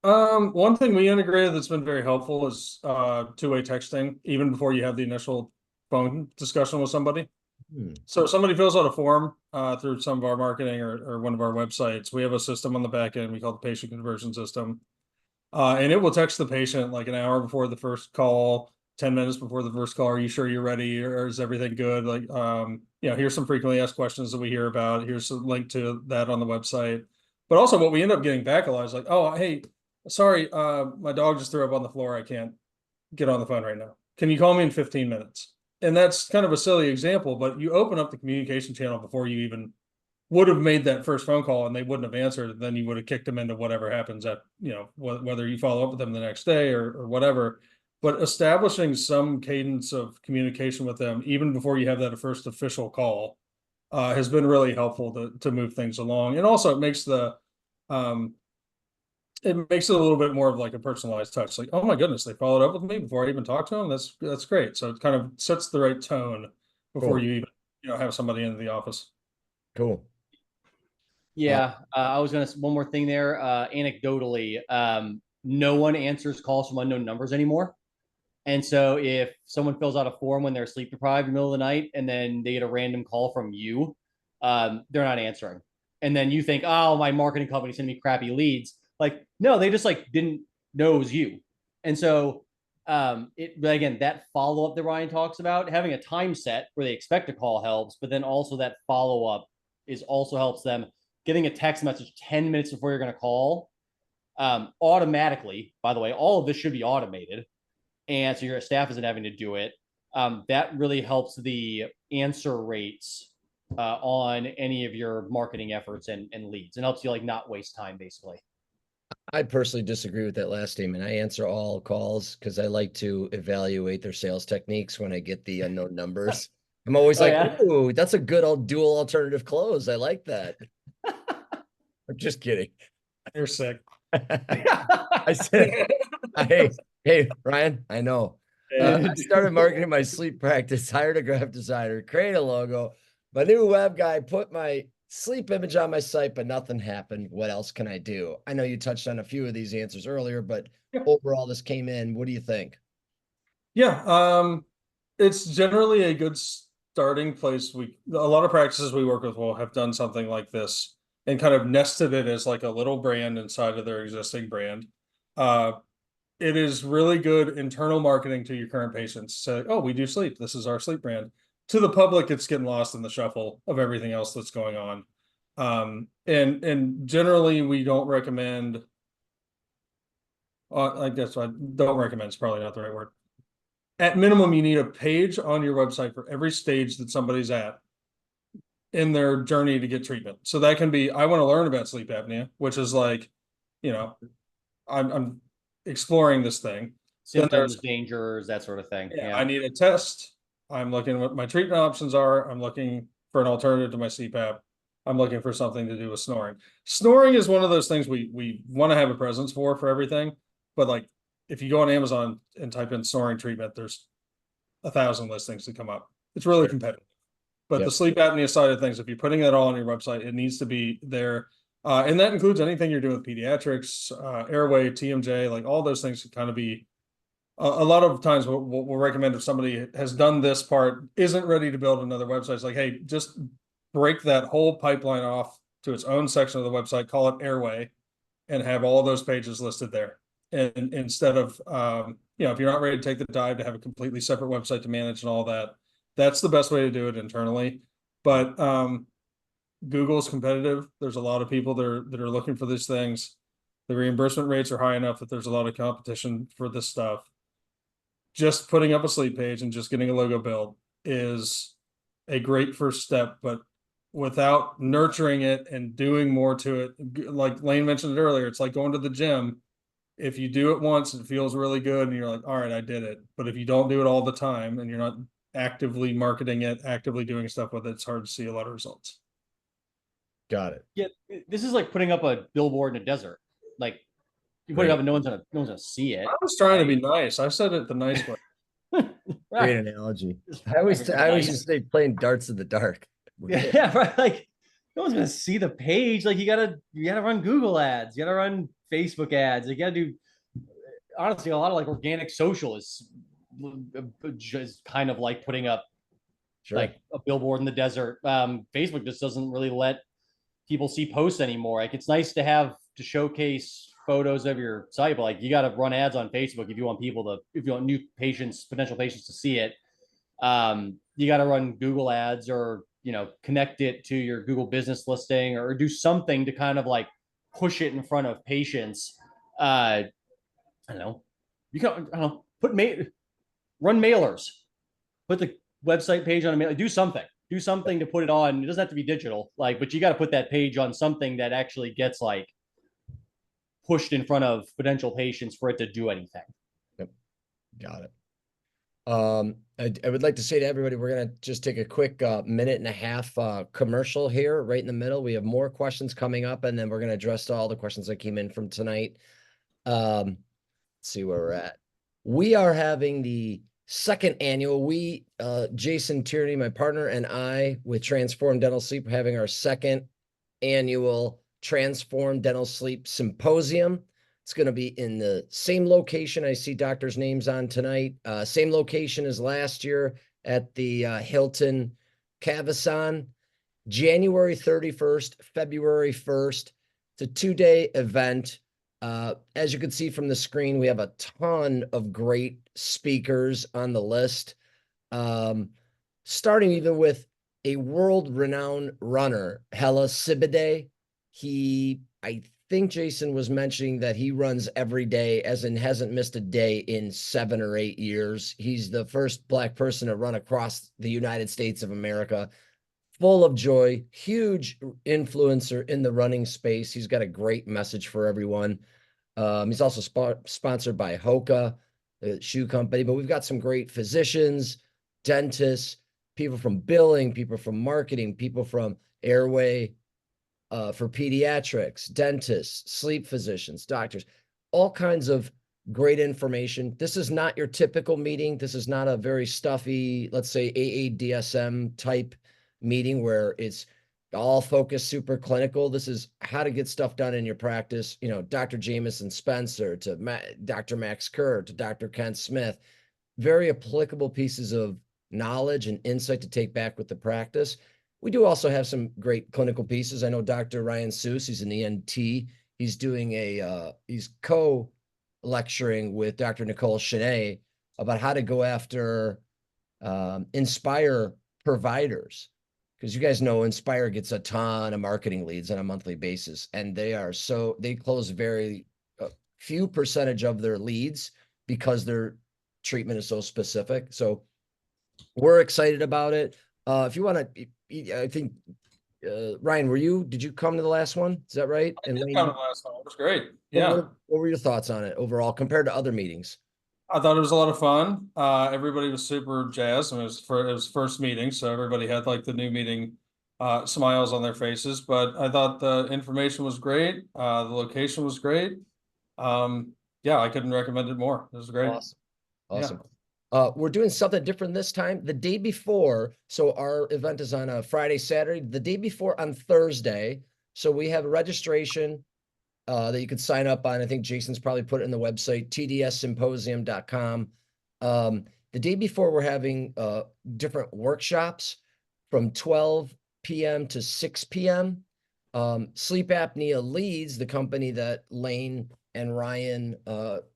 One thing we integrated that's been very helpful is two-way texting, even before you have the initial phone discussion with somebody. So if somebody fills out a form through some of our marketing or one of our websites, we have a system on the back end we call the patient conversion system. And it will text the patient like an hour before the first call, 10 minutes before the first call. Are you sure you're ready? Or is everything good? Like, here's some frequently asked questions that we hear about. Here's a link to that on the website. But also what we end up getting back a lot is like, oh, hey, sorry, my dog just threw up on the floor. I can't get on the phone right now. Can you call me in 15 minutes? And that's kind of a silly example, but you open up the communication channel before you even would have made that first phone call and they wouldn't have answered, then you would have kicked them into whatever happens at, whether you follow up with them the next day or whatever. But establishing some cadence of communication with them, even before you have that first official call, has been really helpful to move things along. And also it makes it a little bit more of like a personalized touch. Like, oh my goodness, they followed up with me before I even talked to them. That's great. So it kind of sets the right tone before you even, have somebody into the office. Cool. Yeah, I was gonna one more thing there. Anecdotally, no one answers calls from unknown numbers anymore. And so if someone fills out a form when they're sleep deprived in the middle of the night and then they get a random call from you, they're not answering. And then you think, oh, my marketing company sent me crappy leads. Like, no, they just like didn't know it was you. And so again, that follow-up that Ryan talks about, having a time set where they expect a call helps, but then also that follow-up also helps them. Getting a text message 10 minutes before you're going to call automatically, by the way, all of this should be automated. And so your staff isn't having to do it. that really helps the answer rates on any of your marketing efforts and leads, and helps you like not waste time basically. I personally disagree with that last statement. I answer all calls because I like to evaluate their sales techniques when I get the unknown numbers. I'm always Oh, like, yeah? ooh, that's a good old dual alternative close. I like that. I'm just kidding. You're sick. I said, hey, Ryan, I know. I started marketing my sleep practice, hired a graphic designer, created a logo. My new web guy put my sleep image on my site, but nothing happened. What else can I do? I know you touched on a few of these answers earlier, but overall, this came in. What do you think? Yeah, it's generally a good starting place. A lot of practices we work with will have done something like this and kind of nested it as like a little brand inside of their existing brand. Uh, it is really good internal marketing to your current patients. Say, oh, we do sleep. This is our sleep brand. To the public, it's getting lost in the shuffle of everything else that's going on. And generally we don't recommend. I guess I don't recommend. It's probably not the right word. At minimum, you need a page on your website for every stage that somebody's at in their journey to get treatment. So that can be, I want to learn about sleep apnea, which is like, you know, I'm exploring this thing. Then Symptoms, dangers, that sort of thing. I need a test. I'm looking what my treatment options are. I'm looking for an alternative to my CPAP. I'm looking for something to do with snoring. Snoring is one of those things we want to have a presence for everything. But like if you go on Amazon and type in snoring treatment, there's 1,000 listings to come up. It's really competitive. But the sleep apnea side of things, if you're putting that all on your website, it needs to be there. And that includes anything you're doing with pediatrics, airway, TMJ, like all those things can kind of be a lot of times what we'll recommend if somebody has done this part, isn't ready to build another website. It's like, hey, just break that whole pipeline off to its own section of the website, call it airway, and have all those pages listed there. And instead of, if you're not ready to take the dive to have a completely separate website to manage and all that, that's the best way to do it internally. But Google's competitive. There's a lot of people that are looking for these things. The reimbursement rates are high enough that there's a lot of competition for this stuff. Just putting up a sleep page and just getting a logo built is a great first step, but without nurturing it and doing more to it, like Lane mentioned it earlier, it's like going to the gym. If you do it once, it feels really good and you're like, all right, I did it. But if you don't do it all the time and you're not actively marketing it, actively doing stuff with it, it's hard to see a lot of results. Got it. Yeah, this is like putting up a billboard in a desert. Like you put it up and no one's gonna see it. I was trying to be nice. I said it the nice way. Great analogy. I always just say playing darts in the dark. Yeah, right. Like no one's gonna see the page. Like you gotta run Google ads, you gotta run Facebook ads, you gotta do honestly a lot of like organic social is just kind of like putting up like a billboard in the desert. Facebook just doesn't really let people see posts anymore. Like it's nice to have to showcase photos of your site, but like you got to run ads on Facebook if you want if you want new patients, potential patients to see it. You got to run Google ads or, connect it to your Google business listing or do something to kind of like push it in front of patients. I don't know. You can, I don't know, run mailers, put the website page on a mail, do something to put it on. It doesn't have to be digital, but you got to put that page on something that actually gets like pushed in front of potential patients for it to do anything. Yep. Got it. I would like to say to everybody, we're going to just take a quick minute and a half commercial here right in the middle. We have more questions coming up, and then we're going to address all the questions that came in from tonight. Let's see where we're at. We are having the second annual, Jason Tierney, my partner, and I with Transform Dental Sleep, are having our second annual Transform Dental Sleep Symposium. It's going to be in the same location. I see doctors' names on tonight. Same location as last year at the Hilton Cavazon, January 31st, February 1st. It's a 2-day event. As you can see from the screen, we have a ton of great speakers on the list. Starting even with a world-renowned runner, Hella Sibide. I think Jason was mentioning that he runs every day, as in hasn't missed a day in 7 or 8 years. He's the first Black person to run across the United States of America. Full of joy, huge influencer in the running space. He's got a great message for everyone. He's also sponsored by Hoka, the shoe company, but we've got some great physicians, dentists, people from billing, people from marketing, people from airway, for pediatrics, dentists, sleep physicians, doctors, all kinds of great information. This is not your typical meeting. This is not a very stuffy, let's say AADSM type meeting where it's all focused, super clinical. This is how to get stuff done in your practice. You know, Dr. Jameson Spencer to Dr. Max Kerr to Dr. Ken Smith, very applicable pieces of knowledge and insight to take back with the practice. We do also have some great clinical pieces. I know Dr. Ryan Seuss, he's an ENT. He's doing he's co-lecturing with Dr. Nicole Chenet about how to go after Inspire providers. Because you guys know Inspire gets a ton of marketing leads on a monthly basis, and they close very few percentage of their leads because their treatment is so specific. So we're excited about it. If you want to, I think, Ryan, did you come to the last one? Is that right? I did come to the last one. It was great. Yeah. What were your thoughts on it overall compared to other meetings? I thought it was a lot of fun. Everybody was super jazzed. I mean, it was first meeting, so everybody had like the new meeting smiles on their faces. But I thought the information was great. The location was great. Yeah, I couldn't recommend it more. It was great. Awesome. We're doing something different this time. The day before, so our event is on a Friday, Saturday. The day before on Thursday, so we have a registration that you could sign up on. I think Jason's probably put it in the website, tdssymposium.com. The day before, we're having different workshops from 12 p.m. to 6 p.m. Sleep Apnea Leads, the company that Lane and Ryan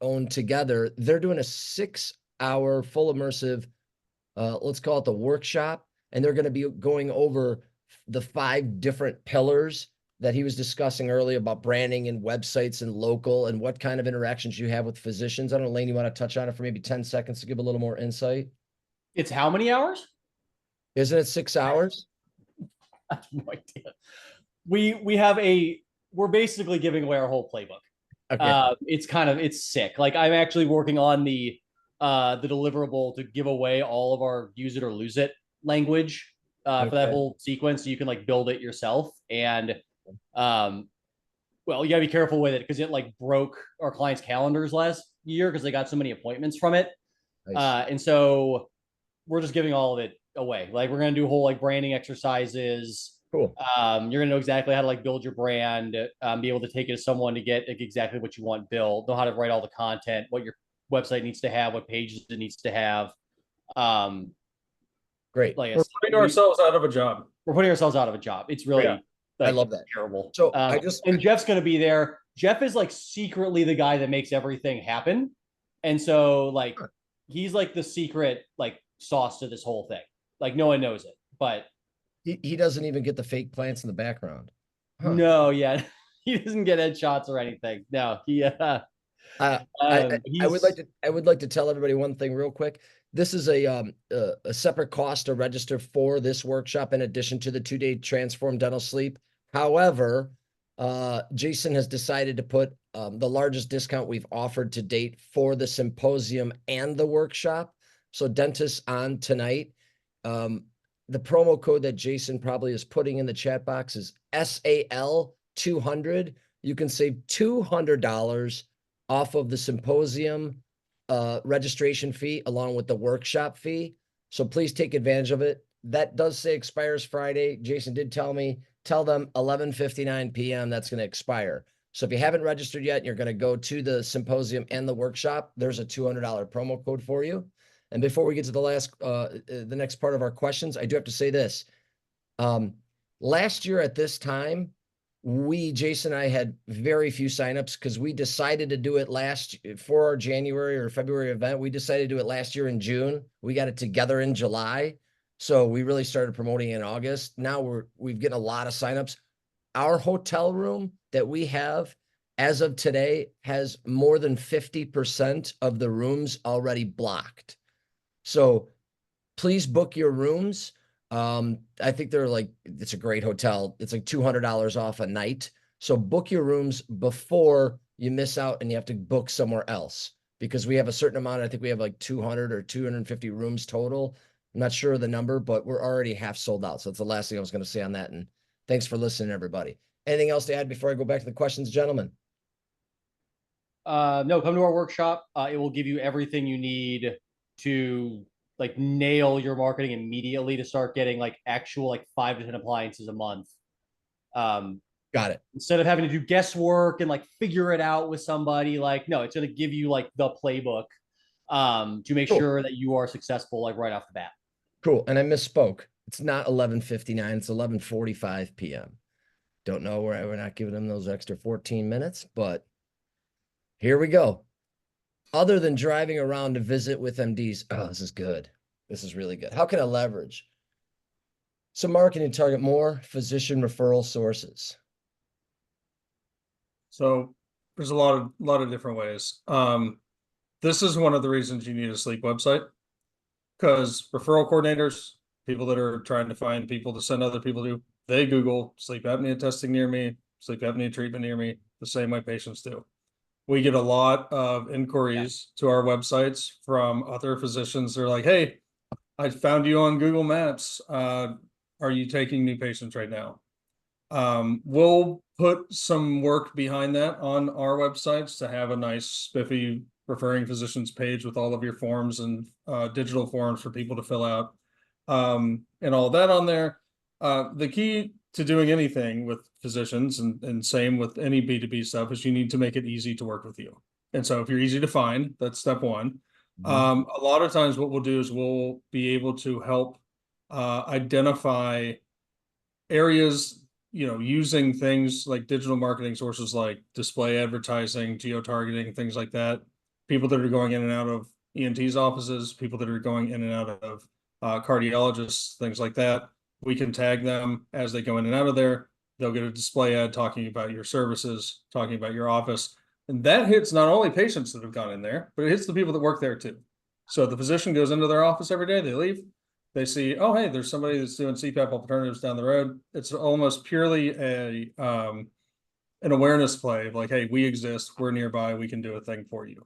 own together, they're doing a 6-hour full immersive, let's call it the workshop, and they're going to be going over the 5 different pillars that he was discussing earlier about branding and websites and local and what kind of interactions you have with physicians. I don't know, Lane, you want to touch on it for maybe 10 seconds to give a little more insight? It's how many hours? Isn't it 6 hours? I have no idea. We're basically giving away our whole playbook. Okay. It's sick. Like, I'm actually working on the deliverable to give away all of our use it or lose it language for that whole sequence, so you can like build it yourself. And well, you gotta be careful with it because it like broke our clients' calendars last year because they got so many appointments from it. Nice. And so we're just giving all of it away. Like, we're gonna do whole like branding exercises. Cool. You're gonna know exactly how to like build your brand, be able to take it to someone to get like exactly what you want built, know how to write all the content, what your website needs to have, what pages it needs to have. Great. Like, We're putting ourselves out of a job. we're putting ourselves out of a job. It's really, I love that. terrible. So and Jeff's going to be there. Jeff is like secretly the guy that makes everything happen. And so like, he's like the secret, like, sauce to this whole thing. Like, no one knows it, but he doesn't even get the fake plants in the background. Huh. No, yeah. He doesn't get headshots or anything. No, I would like to tell everybody one thing real quick. This is a separate cost to register for this workshop in addition to the 2-day Transform Dental Sleep. However, Jason has decided to put the largest discount we've offered to date for the symposium and the workshop. So dentists on tonight, the promo code that Jason probably is putting in the chat box is SAL200. You can save $200 off of the symposium registration fee along with the workshop fee. So please take advantage of it. That does say expires Friday. Jason did tell them 11:59 p.m. that's going to expire. So if you haven't registered yet and you're going to go to the symposium and the workshop, there's a $200 promo code for you. And before we get to the next part of our questions, I do have to say this. Last year at this time, Jason and I had very few signups because we decided to do it for our January or February event. We decided to do it last year in June. We got it together in July. So we really started promoting in August. Now we've getting a lot of signups. our hotel room that we have as of today has more than 50% of the rooms already blocked. So please book your rooms. I think they're like, it's a great hotel. It's like $200 off a night. So book your rooms before you miss out and you have to book somewhere else, because we have a certain amount. I think we have like 200 or 250 rooms total. I'm not sure of the number, but we're already half sold out. So that's the last thing I was going to say on that. And thanks for listening, everybody. Anything else to add before I go back to the questions, gentlemen? No, come to our workshop. It will give you everything you need to like nail your marketing immediately to start getting like actual like 5 to 10 appliances a month. Got it. Instead of having to do guesswork and like figure it out with somebody, like no, it's going to give you like the playbook to make Cool. sure that you are successful like right off the bat. Cool. And I misspoke. It's not 11:59. It's 11:45 p.m. Don't know where we're not giving them those extra 14 minutes, but here we go. Other than driving around to visit with MDs, oh, this is good. This is really good. How can I leverage some marketing to target more physician referral sources? So there's a lot of different ways. This is one of the reasons you need a sleep website, because referral coordinators, people that are trying to find people to send other people to, they Google sleep apnea testing near me, sleep apnea treatment near me, the same way patients do. We get a lot of inquiries to our websites from other physicians. They're like, hey, I found you on Google Maps. Are you taking new patients right now? We'll put some work behind that on our websites to have a nice spiffy referring physicians page with all of your forms and digital forms for people to fill out, and all that on there. The key to doing anything with physicians, and same with any B2B stuff, is you need to make it easy to work with you. And so if you're easy to find, that's step one. A lot of times what we'll do is we'll be able to help identify areas, using things like digital marketing sources like display advertising, geo-targeting, things like that. People that are going in and out of ENT's offices, people that are going in and out of cardiologists, things like that. We can tag them as they go in and out of there. They'll get a display ad talking about your services, talking about your office. And that hits not only patients that have gone in there, but it hits the people that work there too. So the physician goes into their office every day, they leave, they see, oh, hey, there's somebody that's doing CPAP alternatives down the road. It's almost purely an awareness play of like, hey, we exist, we're nearby, we can do a thing for you.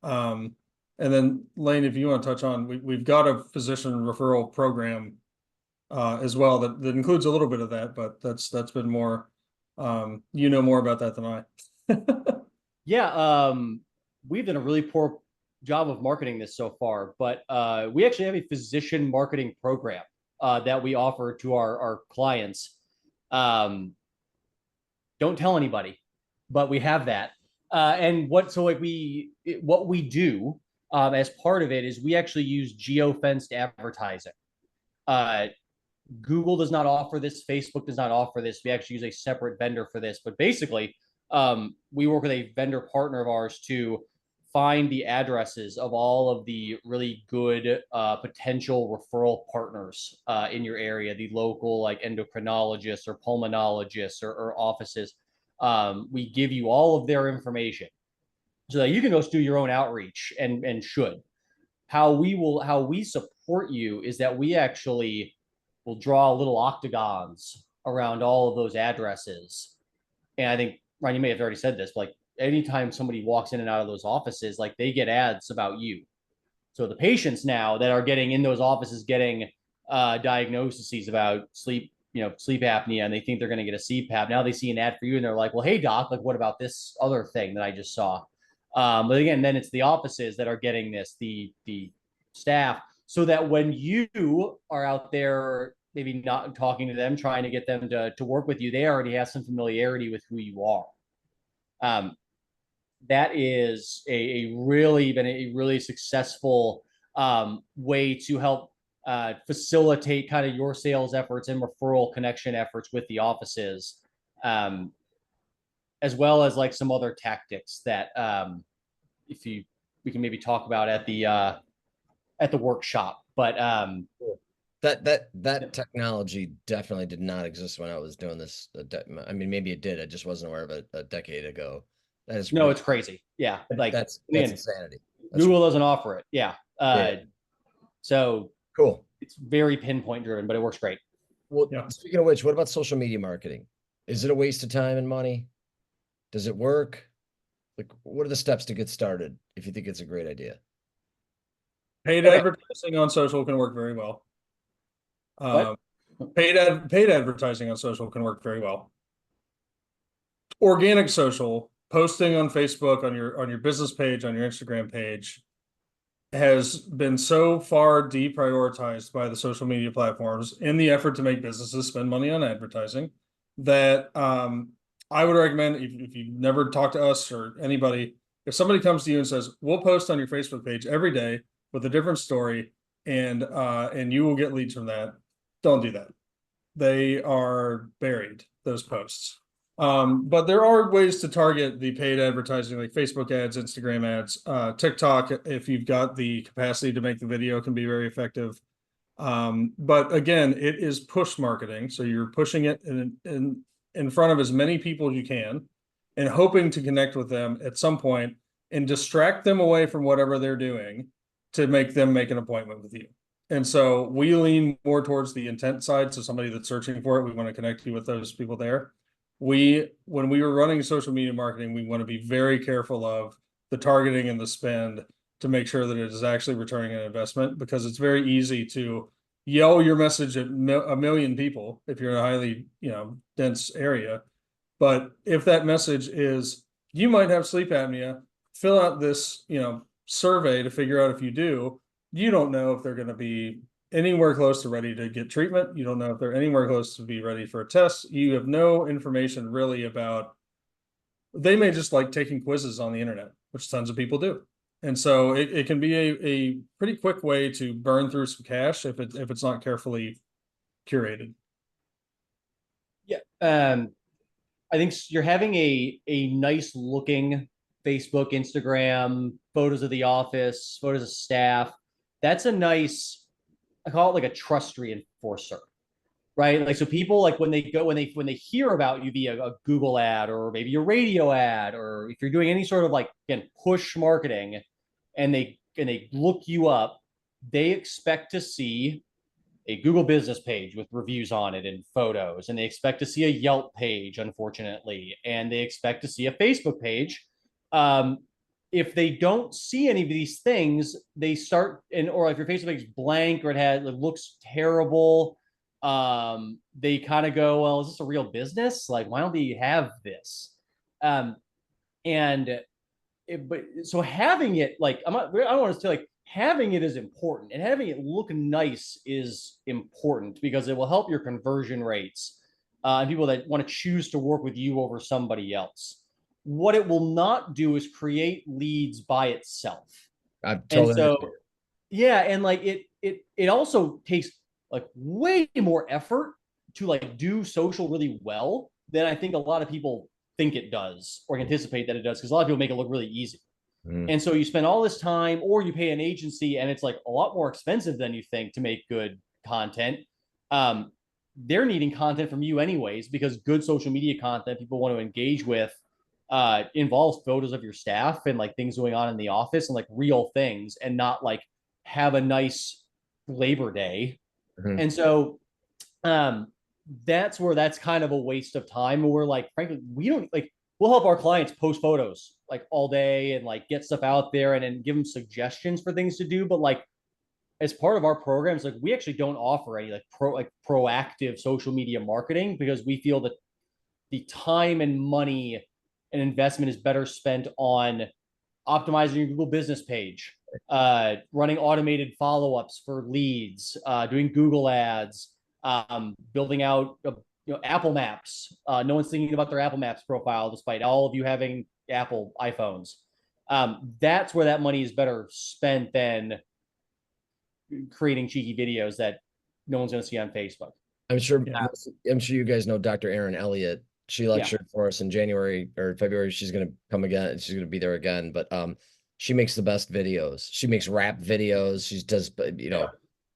And then Lane, if you want to touch on, we've got a physician referral program as well that includes a little bit of that, but that's been more, you know more about that than I. Yeah, we've done a really poor job of marketing this so far, but we actually have a physician marketing program that we offer to our clients. Don't tell anybody, but we have that. And what we do as part of it is we actually use geofenced advertising. Google does not offer this. Facebook does not offer this. We actually use a separate vendor for this. But basically, we work with a vendor partner of ours to find the addresses of all of the really good potential referral partners in your area, the local like endocrinologists or pulmonologists or offices. We give you all of their information so that you can go do your own outreach and should. How we support you is that we actually will draw little octagons around all of those addresses. And I think, Ryan, you may have already said this, but like anytime somebody walks in and out of those offices, like they get ads about you. So the patients now that are getting in those offices getting diagnoses about sleep apnea, and they think they're going to get a CPAP. Now they see an ad for you and they're like, well, hey doc, like what about this other thing that I just saw? But again, then it's the offices that are getting this, the staff, so that when you are out there, maybe not talking to them, trying to get them to work with you, they already have some familiarity with who you are. That is been a really successful way to help facilitate kind of your sales efforts and referral connection efforts with the offices, as well as like some other tactics that we can maybe talk about at the workshop. But That technology definitely did not exist when I was doing this. I mean, maybe it did. I just wasn't aware of it a decade ago. That is No, it's crazy. Yeah. Like that's again, insanity. Google doesn't offer it. Yeah. Yeah. So Cool. it's very pinpoint driven, but it works great. Well, Yeah. speaking of which, what about social media marketing? Is it a waste of time and money? Does it work? Like, what are the steps to get started if you think it's a great idea? Paid Okay. advertising on social can work very well. What? Paid advertising on social can work very well. Organic social, posting on Facebook, on your business page, on your Instagram page, has been so far deprioritized by the social media platforms in the effort to make businesses spend money on advertising that I would recommend if you've never talked to us or anybody, if somebody comes to you and says, we'll post on your Facebook page every day with a different story and you will get leads from that, don't do that. They are buried, those posts. But there are ways to target the paid advertising like Facebook ads, Instagram ads, TikTok, if you've got the capacity to make the video, can be very effective. But again, it is push marketing. So you're pushing it in front of as many people as you can and hoping to connect with them at some point and distract them away from whatever they're doing to make them make an appointment with you. And so we lean more towards the intent side. So somebody that's searching for it, we want to connect you with those people there. When we were running social media marketing, we want to be very careful of the targeting and the spend to make sure that it is actually returning an investment, because it's very easy to yell your message at a million people if you're in a highly, dense area. But if that message is, you might have sleep apnea, fill out this, survey to figure out if you do, you don't know if they're going to be anywhere close to ready to get treatment. You don't know if they're anywhere close to be ready for a test. You have no information really about, they may just like taking quizzes on the internet, which tons of people do. And so it can be a pretty quick way to burn through some cash if it's not carefully curated. Yeah. I think you're having a nice looking Facebook, Instagram, photos of the office, photos of staff. That's a nice, I call it like a trust reinforcer, right? Like, so people, like when they hear about you via a Google ad or maybe a radio ad, or if you're doing any sort of like, again, push marketing, and they look you up, they expect to see a Google business page with reviews on it and photos, and they expect to see a Yelp page, unfortunately, and they expect to see a Facebook page. If they don't see any of these things, they start, or if your Facebook page is blank or it looks terrible, they kind of go, well, is this a real business? Like, why don't they have this? And so having it, like, I don't want to say, like, having it is important, and having it look nice is important because it will help your conversion rates and people that want to choose to work with you over somebody else. What it will not do is create leads by itself. I've And totally so, yeah, and like it also takes like way more effort to like do social really well than I think a lot of people think it does or anticipate that it does, because a lot of people make it look really easy. And so you spend all this time, or you pay an agency, and it's like a lot more expensive than you think to make good content. They're needing content from you anyways, because good social media content people want to engage with involves photos of your staff and like things going on in the office and like real things, and not like have a nice Labor Day. And so that's where that's kind of a waste of time. And we're like, frankly, we don't like, we'll help our clients post photos like all day and like get stuff out there and then give them suggestions for things to do. But like, as part of our programs, like we actually don't offer any like proactive social media marketing, because we feel that the time and money and investment is better spent on optimizing your Google business page, running automated follow-ups for leads, doing Google ads, building out Apple Maps. No one's thinking about their Apple Maps profile, despite all of you having Apple iPhones. That's where that money is better spent than creating cheeky videos that no one's going to see on Facebook. I'm sure you guys know Dr. Erin Elliott. She lectured for us in January or February. She's going to come again. She's going to be there again, but she makes the best videos. She makes rap videos. She does,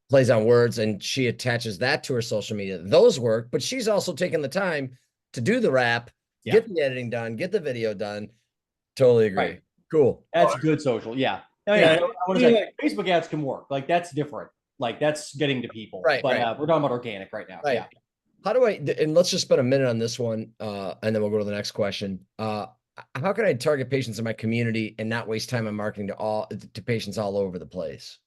plays on words, and she attaches that to her social media. Those work, but she's also taking the time to do the rap, get the editing done, get the video done. Totally agree. Right. Cool. That's good social. Yeah. Oh, Yeah, yeah. I want to say Facebook ads can work. Like that's different. Like that's getting to people. Right, But right. we're talking about organic right now. Right. Yeah. How do I, and let's just spend a minute on this one, and then we'll go to the next question. How can I target patients in my community and not waste time on marketing to patients all over the place?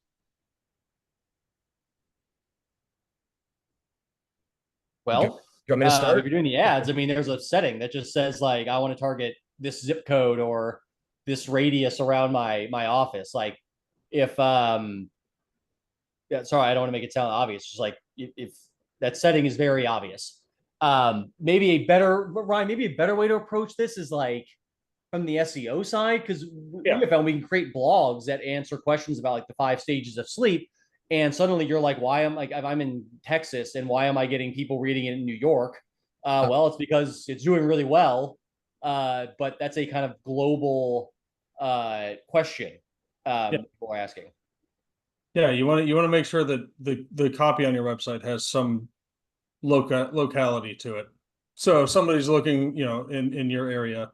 Well, Do you want me to if start? you're doing the ads, I mean, there's a setting that just says like, I want to target this zip code or this radius around my office. Like if, yeah, sorry, I don't want to make it sound obvious. Just like if that setting is very obvious. Maybe a better, Ryan, maybe a better way to approach this is like from the SEO side, because we have found we can create blogs that answer questions about like the 5 stages of sleep. And suddenly you're like, why am like if I'm in Texas and why am I getting people reading it in New York? Well, it's because it's doing really well. But that's a kind of global question people are asking. Yeah, you want to make sure that the copy on your website has some locality to it. So if somebody's looking, in your area,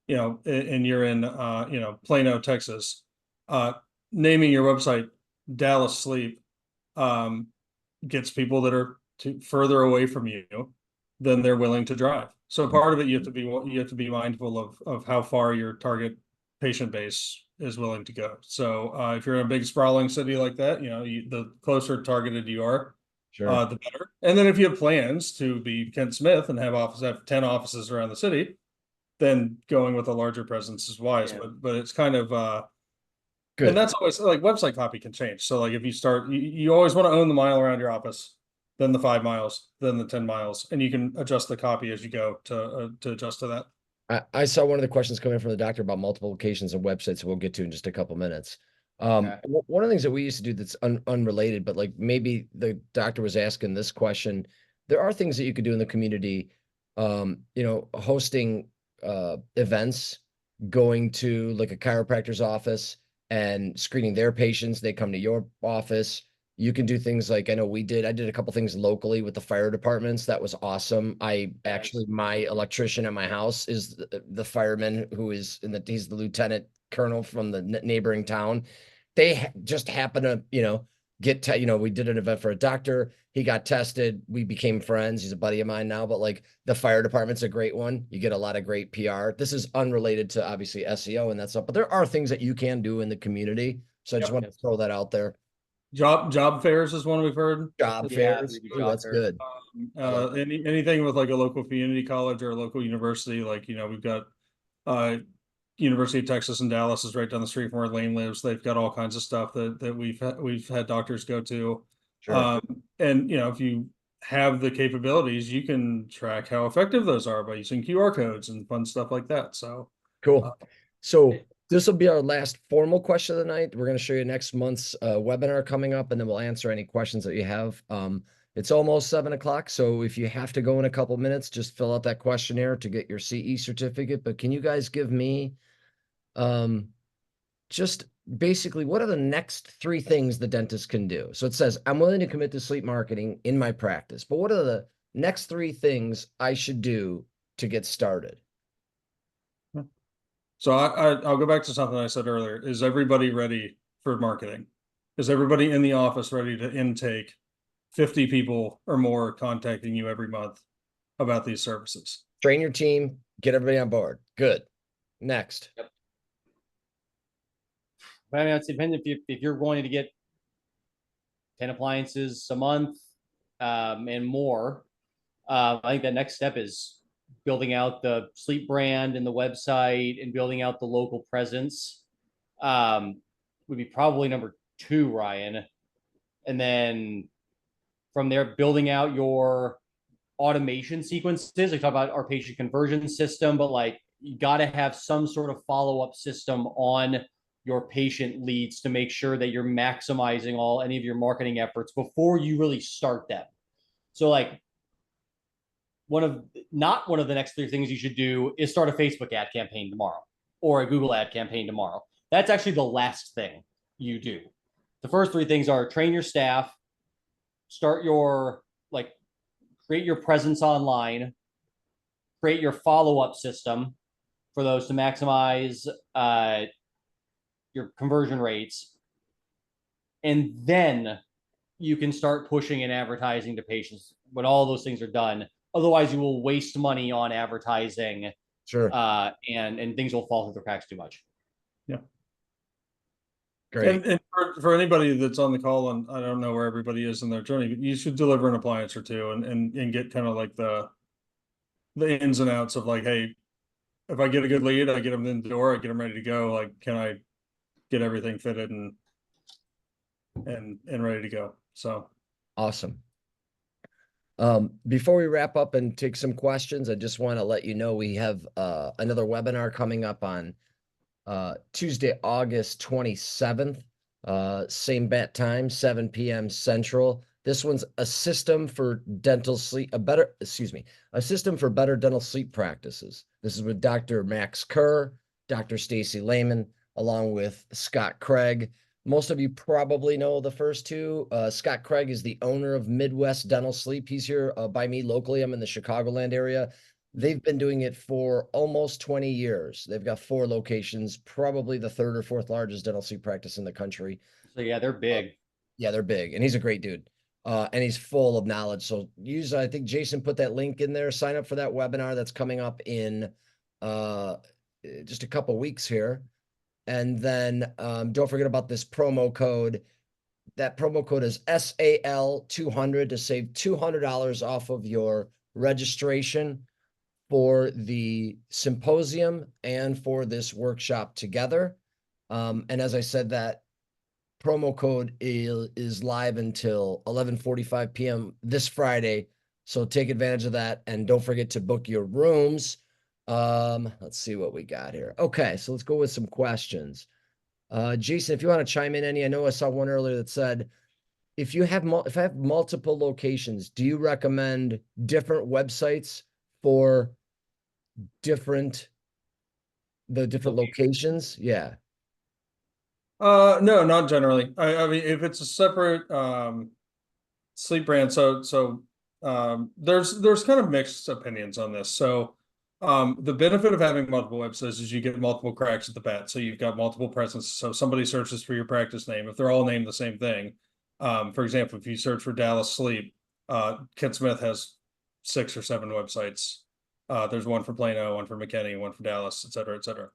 and you're in Plano, Texas, naming your website Dallas Sleep gets people that are further away from you than they're willing to drive. So part of it you have to be mindful of how far your target patient base is willing to go. So if you're in a big sprawling city like that, the closer targeted you are, Sure. the better. And then if you have plans to be Kent Smith and have 10 offices around the city, then going with a larger presence is wise. Yeah. But it's kind of Good. and that's always like website copy can change. So like if you start, you always want to own the mile around your office, then the 5 miles, then the 10 miles, and you can adjust the copy as you go to adjust to that. I saw one of the questions coming from the doctor about multiple locations and websites we'll get to in just a couple minutes. Okay. One of the things that we used to do that's unrelated, but like maybe the doctor was asking this question. There are things that you could do in the community, hosting events, going to like a chiropractor's office and screening their patients. They come to your office. You can do things like I did a couple things locally with the fire departments. That was awesome. My electrician at my house is the fireman who is he's the lieutenant colonel from the neighboring town. They just happen to, we did an event for a doctor. He got tested. We became friends. He's a buddy of mine now, but like the fire department's a great one. You get a lot of great PR. This is unrelated to obviously SEO and that stuff, but there are things that you can do in the community. So I just want to throw that out there. Job fairs is one we've heard. Job fairs. Ooh, that's good. Anything with like a local community college or a local university, like we've got University of Texas in Dallas is right down the street from where Lane lives. They've got all kinds of stuff that we've had doctors go to. Sure. And if you have the capabilities, you can track how effective those are by using QR codes and fun stuff like that. So cool. So this will be our last formal question of the night. We're going to show you next month's webinar coming up, and then we'll answer any questions that you have. It's almost 7 o'clock, so if you have to go in a couple minutes, just fill out that questionnaire to get your CE certificate. But can you guys give me just basically what are the next 3 things the dentist can do? So it says, I'm willing to commit to sleep marketing in my practice, but what are the next 3 things I should do to get started? So I'll go back to something I said earlier. Is everybody ready for marketing? Is everybody in the office ready to intake 50 people or more contacting you every month about these services? Train your team, get everybody on board. Good. Next. Yep. But I mean, it depends if you're going to get 10 appliances a month and more. I think that next step is building out the sleep brand and the website and building out the local presence. Would be probably number 2, Ryan. And then from there, building out your automation sequences. I talk about our patient conversion system, but like you got to have some sort of follow-up system on your patient leads to make sure that you're maximizing any of your marketing efforts before you really start them. So like not one of the next 3 things you should do is start a Facebook ad campaign tomorrow or a Google ad campaign tomorrow. That's actually the last thing you do. The first 3 things are train your staff, start your create your presence online, create your follow-up system for those to maximize your conversion rates, and then you can start pushing and advertising to patients when all those things are done. Otherwise, you will waste money on advertising, Sure. and things will fall through the cracks too much. Yeah. Great. And for anybody that's on the call, and I don't know where everybody is in their journey, but you should deliver an appliance or two and get kind of like the ins and outs of like, hey, if I get a good lead, I get them in the door, I get them ready to go. Like, can I get everything fitted and ready to go? So Awesome. Before we wrap up and take some questions, I just want to let you know we have another webinar coming up on Tuesday, August 27th, same bat time, 7 p.m. Central. This one's a system for dental sleep, a system for better dental sleep practices. This is with Dr. Max Kerr, Dr. Stacy Lehman, along with Scott Craig. Most of you probably know the first two. Scott Craig is the owner of Midwest Dental Sleep. He's here by me locally. I'm in the Chicagoland area. They've been doing it for almost 20 years. They've got 4 locations, probably the 3rd or 4th largest dental sleep practice in the country. So yeah, they're big. Yeah, they're big, and he's a great dude. And he's full of knowledge. So I think Jason put that link in there. Sign up for that webinar that's coming up in just a couple weeks here. And then don't forget about this promo code. That promo code is SAL200 to save $200 off of your registration for the symposium and for this workshop together. And as I said, that promo code is live until 11:45 p.m. this Friday. So take advantage of that. And don't forget to book your rooms. Let's see what we got here. Okay, so let's go with some questions. Jason, if you want to chime in any, I know I saw one earlier that said, if I have multiple locations, do you recommend different websites for different locations? Yeah. no, not generally. I mean, if it's a separate sleep brand, there's kind of mixed opinions on this. So the benefit of having multiple websites is you get multiple cracks at the bat. So you've got multiple presence. So somebody searches for your practice name, if they're all named the same thing. For example, if you search for Dallas Sleep, Kent Smith has 6 or 7 websites. There's one for Plano, one for McKinney, one for Dallas, et cetera, et cetera.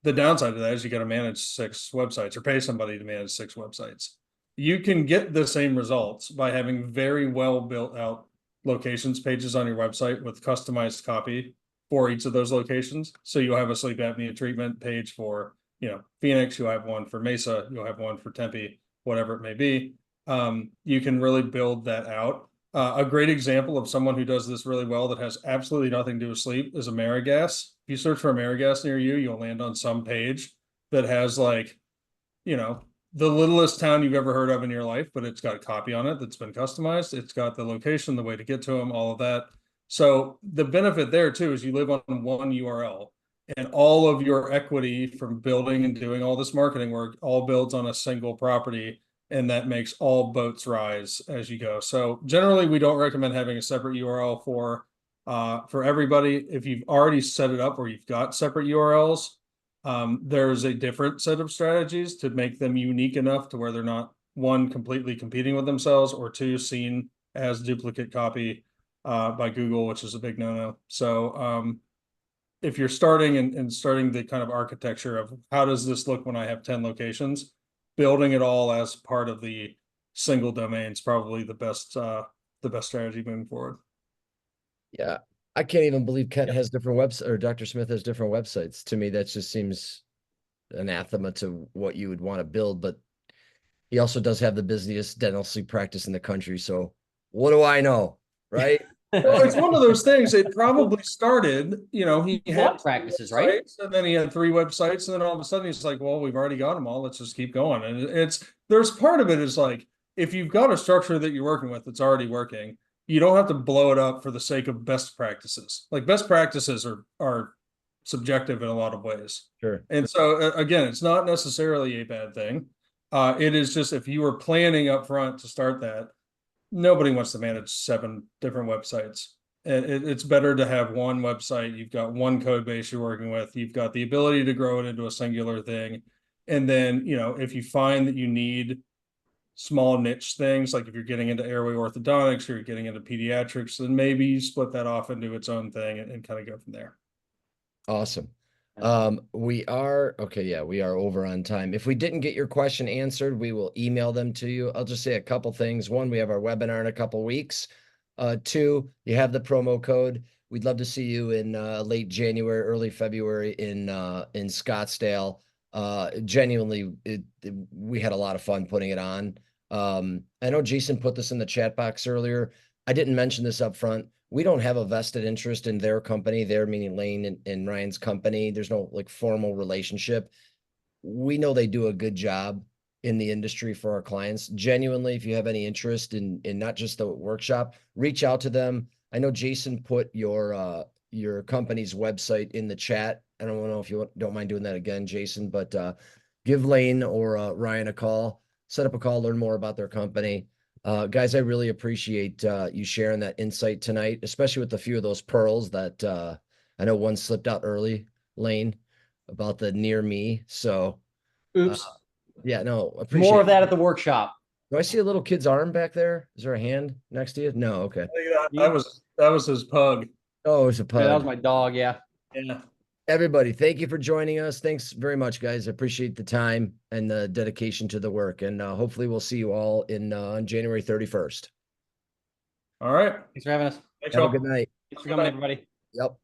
The downside of that is you got to manage 6 websites or pay somebody to manage 6 websites. You can get the same results by having very well built out locations pages on your website with customized copy for each of those locations. So you'll have a sleep apnea treatment page for, Phoenix, you'll have one for Mesa, you'll have one for Tempe, whatever it may be. You can really build that out. A great example of someone who does this really well that has absolutely nothing to do with sleep is Amerigas. If you search for Amerigas near you, you'll land on some page that has the littlest town you've ever heard of in your life, but it's got a copy on it that's been customized. It's got the location, the way to get to them, all of that. So the benefit there too is you live on one URL, and all of your equity from building and doing all this marketing work all builds on a single property. And that makes all boats rise as you go. So generally, we don't recommend having a separate URL for everybody. If you've already set it up where you've got separate URLs, there's a different set of strategies to make them unique enough to where they're not, 1, completely competing with themselves, or 2, seen as duplicate copy by Google, which is a big no-no. So if you're starting and starting the kind of architecture of how does this look when I have 10 locations, building it all as part of the single domain is probably the best strategy moving forward. Yeah. I can't even believe Kent has different websites, or Dr. Smith has different websites. To me, that just seems anathema to what you would want to build, but he also does have the busiest dental sleep practice in the country. So what do I know? Right. Well, it's one of those things. It probably started, he had practices, right? And then he had 3 websites, and then all of a sudden he's like, well, we've already got them all. Let's just keep going. And there's part of it is like, if you've got a structure that you're working with that's already working, you don't have to blow it up for the sake of best practices. Like, best practices are subjective in a lot of ways. Sure. And so again, it's not necessarily a bad thing. It is just, if you were planning up front to start that, nobody wants to manage 7 different websites. It's better to have one website. You've got one code base you're working with. You've got the ability to grow it into a singular thing. And then, if you find that you need small niche things, like if you're getting into airway orthodontics or you're getting into pediatrics, then maybe you split that off into its own thing and kind of go from there. Awesome. We are okay. Yeah, we are over on time. If we didn't get your question answered, we will email them to you. I'll just say a couple things. One, we have our webinar in a couple weeks. Two, you have the promo code. We'd love to see you in late January, early February in Scottsdale. Genuinely, we had a lot of fun putting it on. I know Jason put this in the chat box earlier. I didn't mention this up front. We don't have a vested interest in their company, their meaning Lane and Ryan's company. There's no like formal relationship. We know they do a good job in the industry for our clients. Genuinely, if you have any interest in not just the workshop, reach out to them. I know Jason put your company's website in the chat. I don't know if you don't mind doing that again, Jason, but give Lane or Ryan a call, set up a call, learn more about their company. Guys, I really appreciate you sharing that insight tonight, especially with a few of those pearls that I know one slipped out early, Lane, about the near me. So, Oops. yeah, no, appreciate More of that at the workshop. Do I see a little kid's arm back there? Is there a hand next to you? No, okay. That was his pug. Oh, it's a Yeah, that was pug. my dog. Yeah. Yeah. Everybody, thank you for joining us. Thanks very much, guys. I appreciate the time and the dedication to the work. And hopefully we'll see you all in on January 31st. All right. Thanks for having us. Thanks, Have a all. good night. Thanks for coming, everybody. Yep.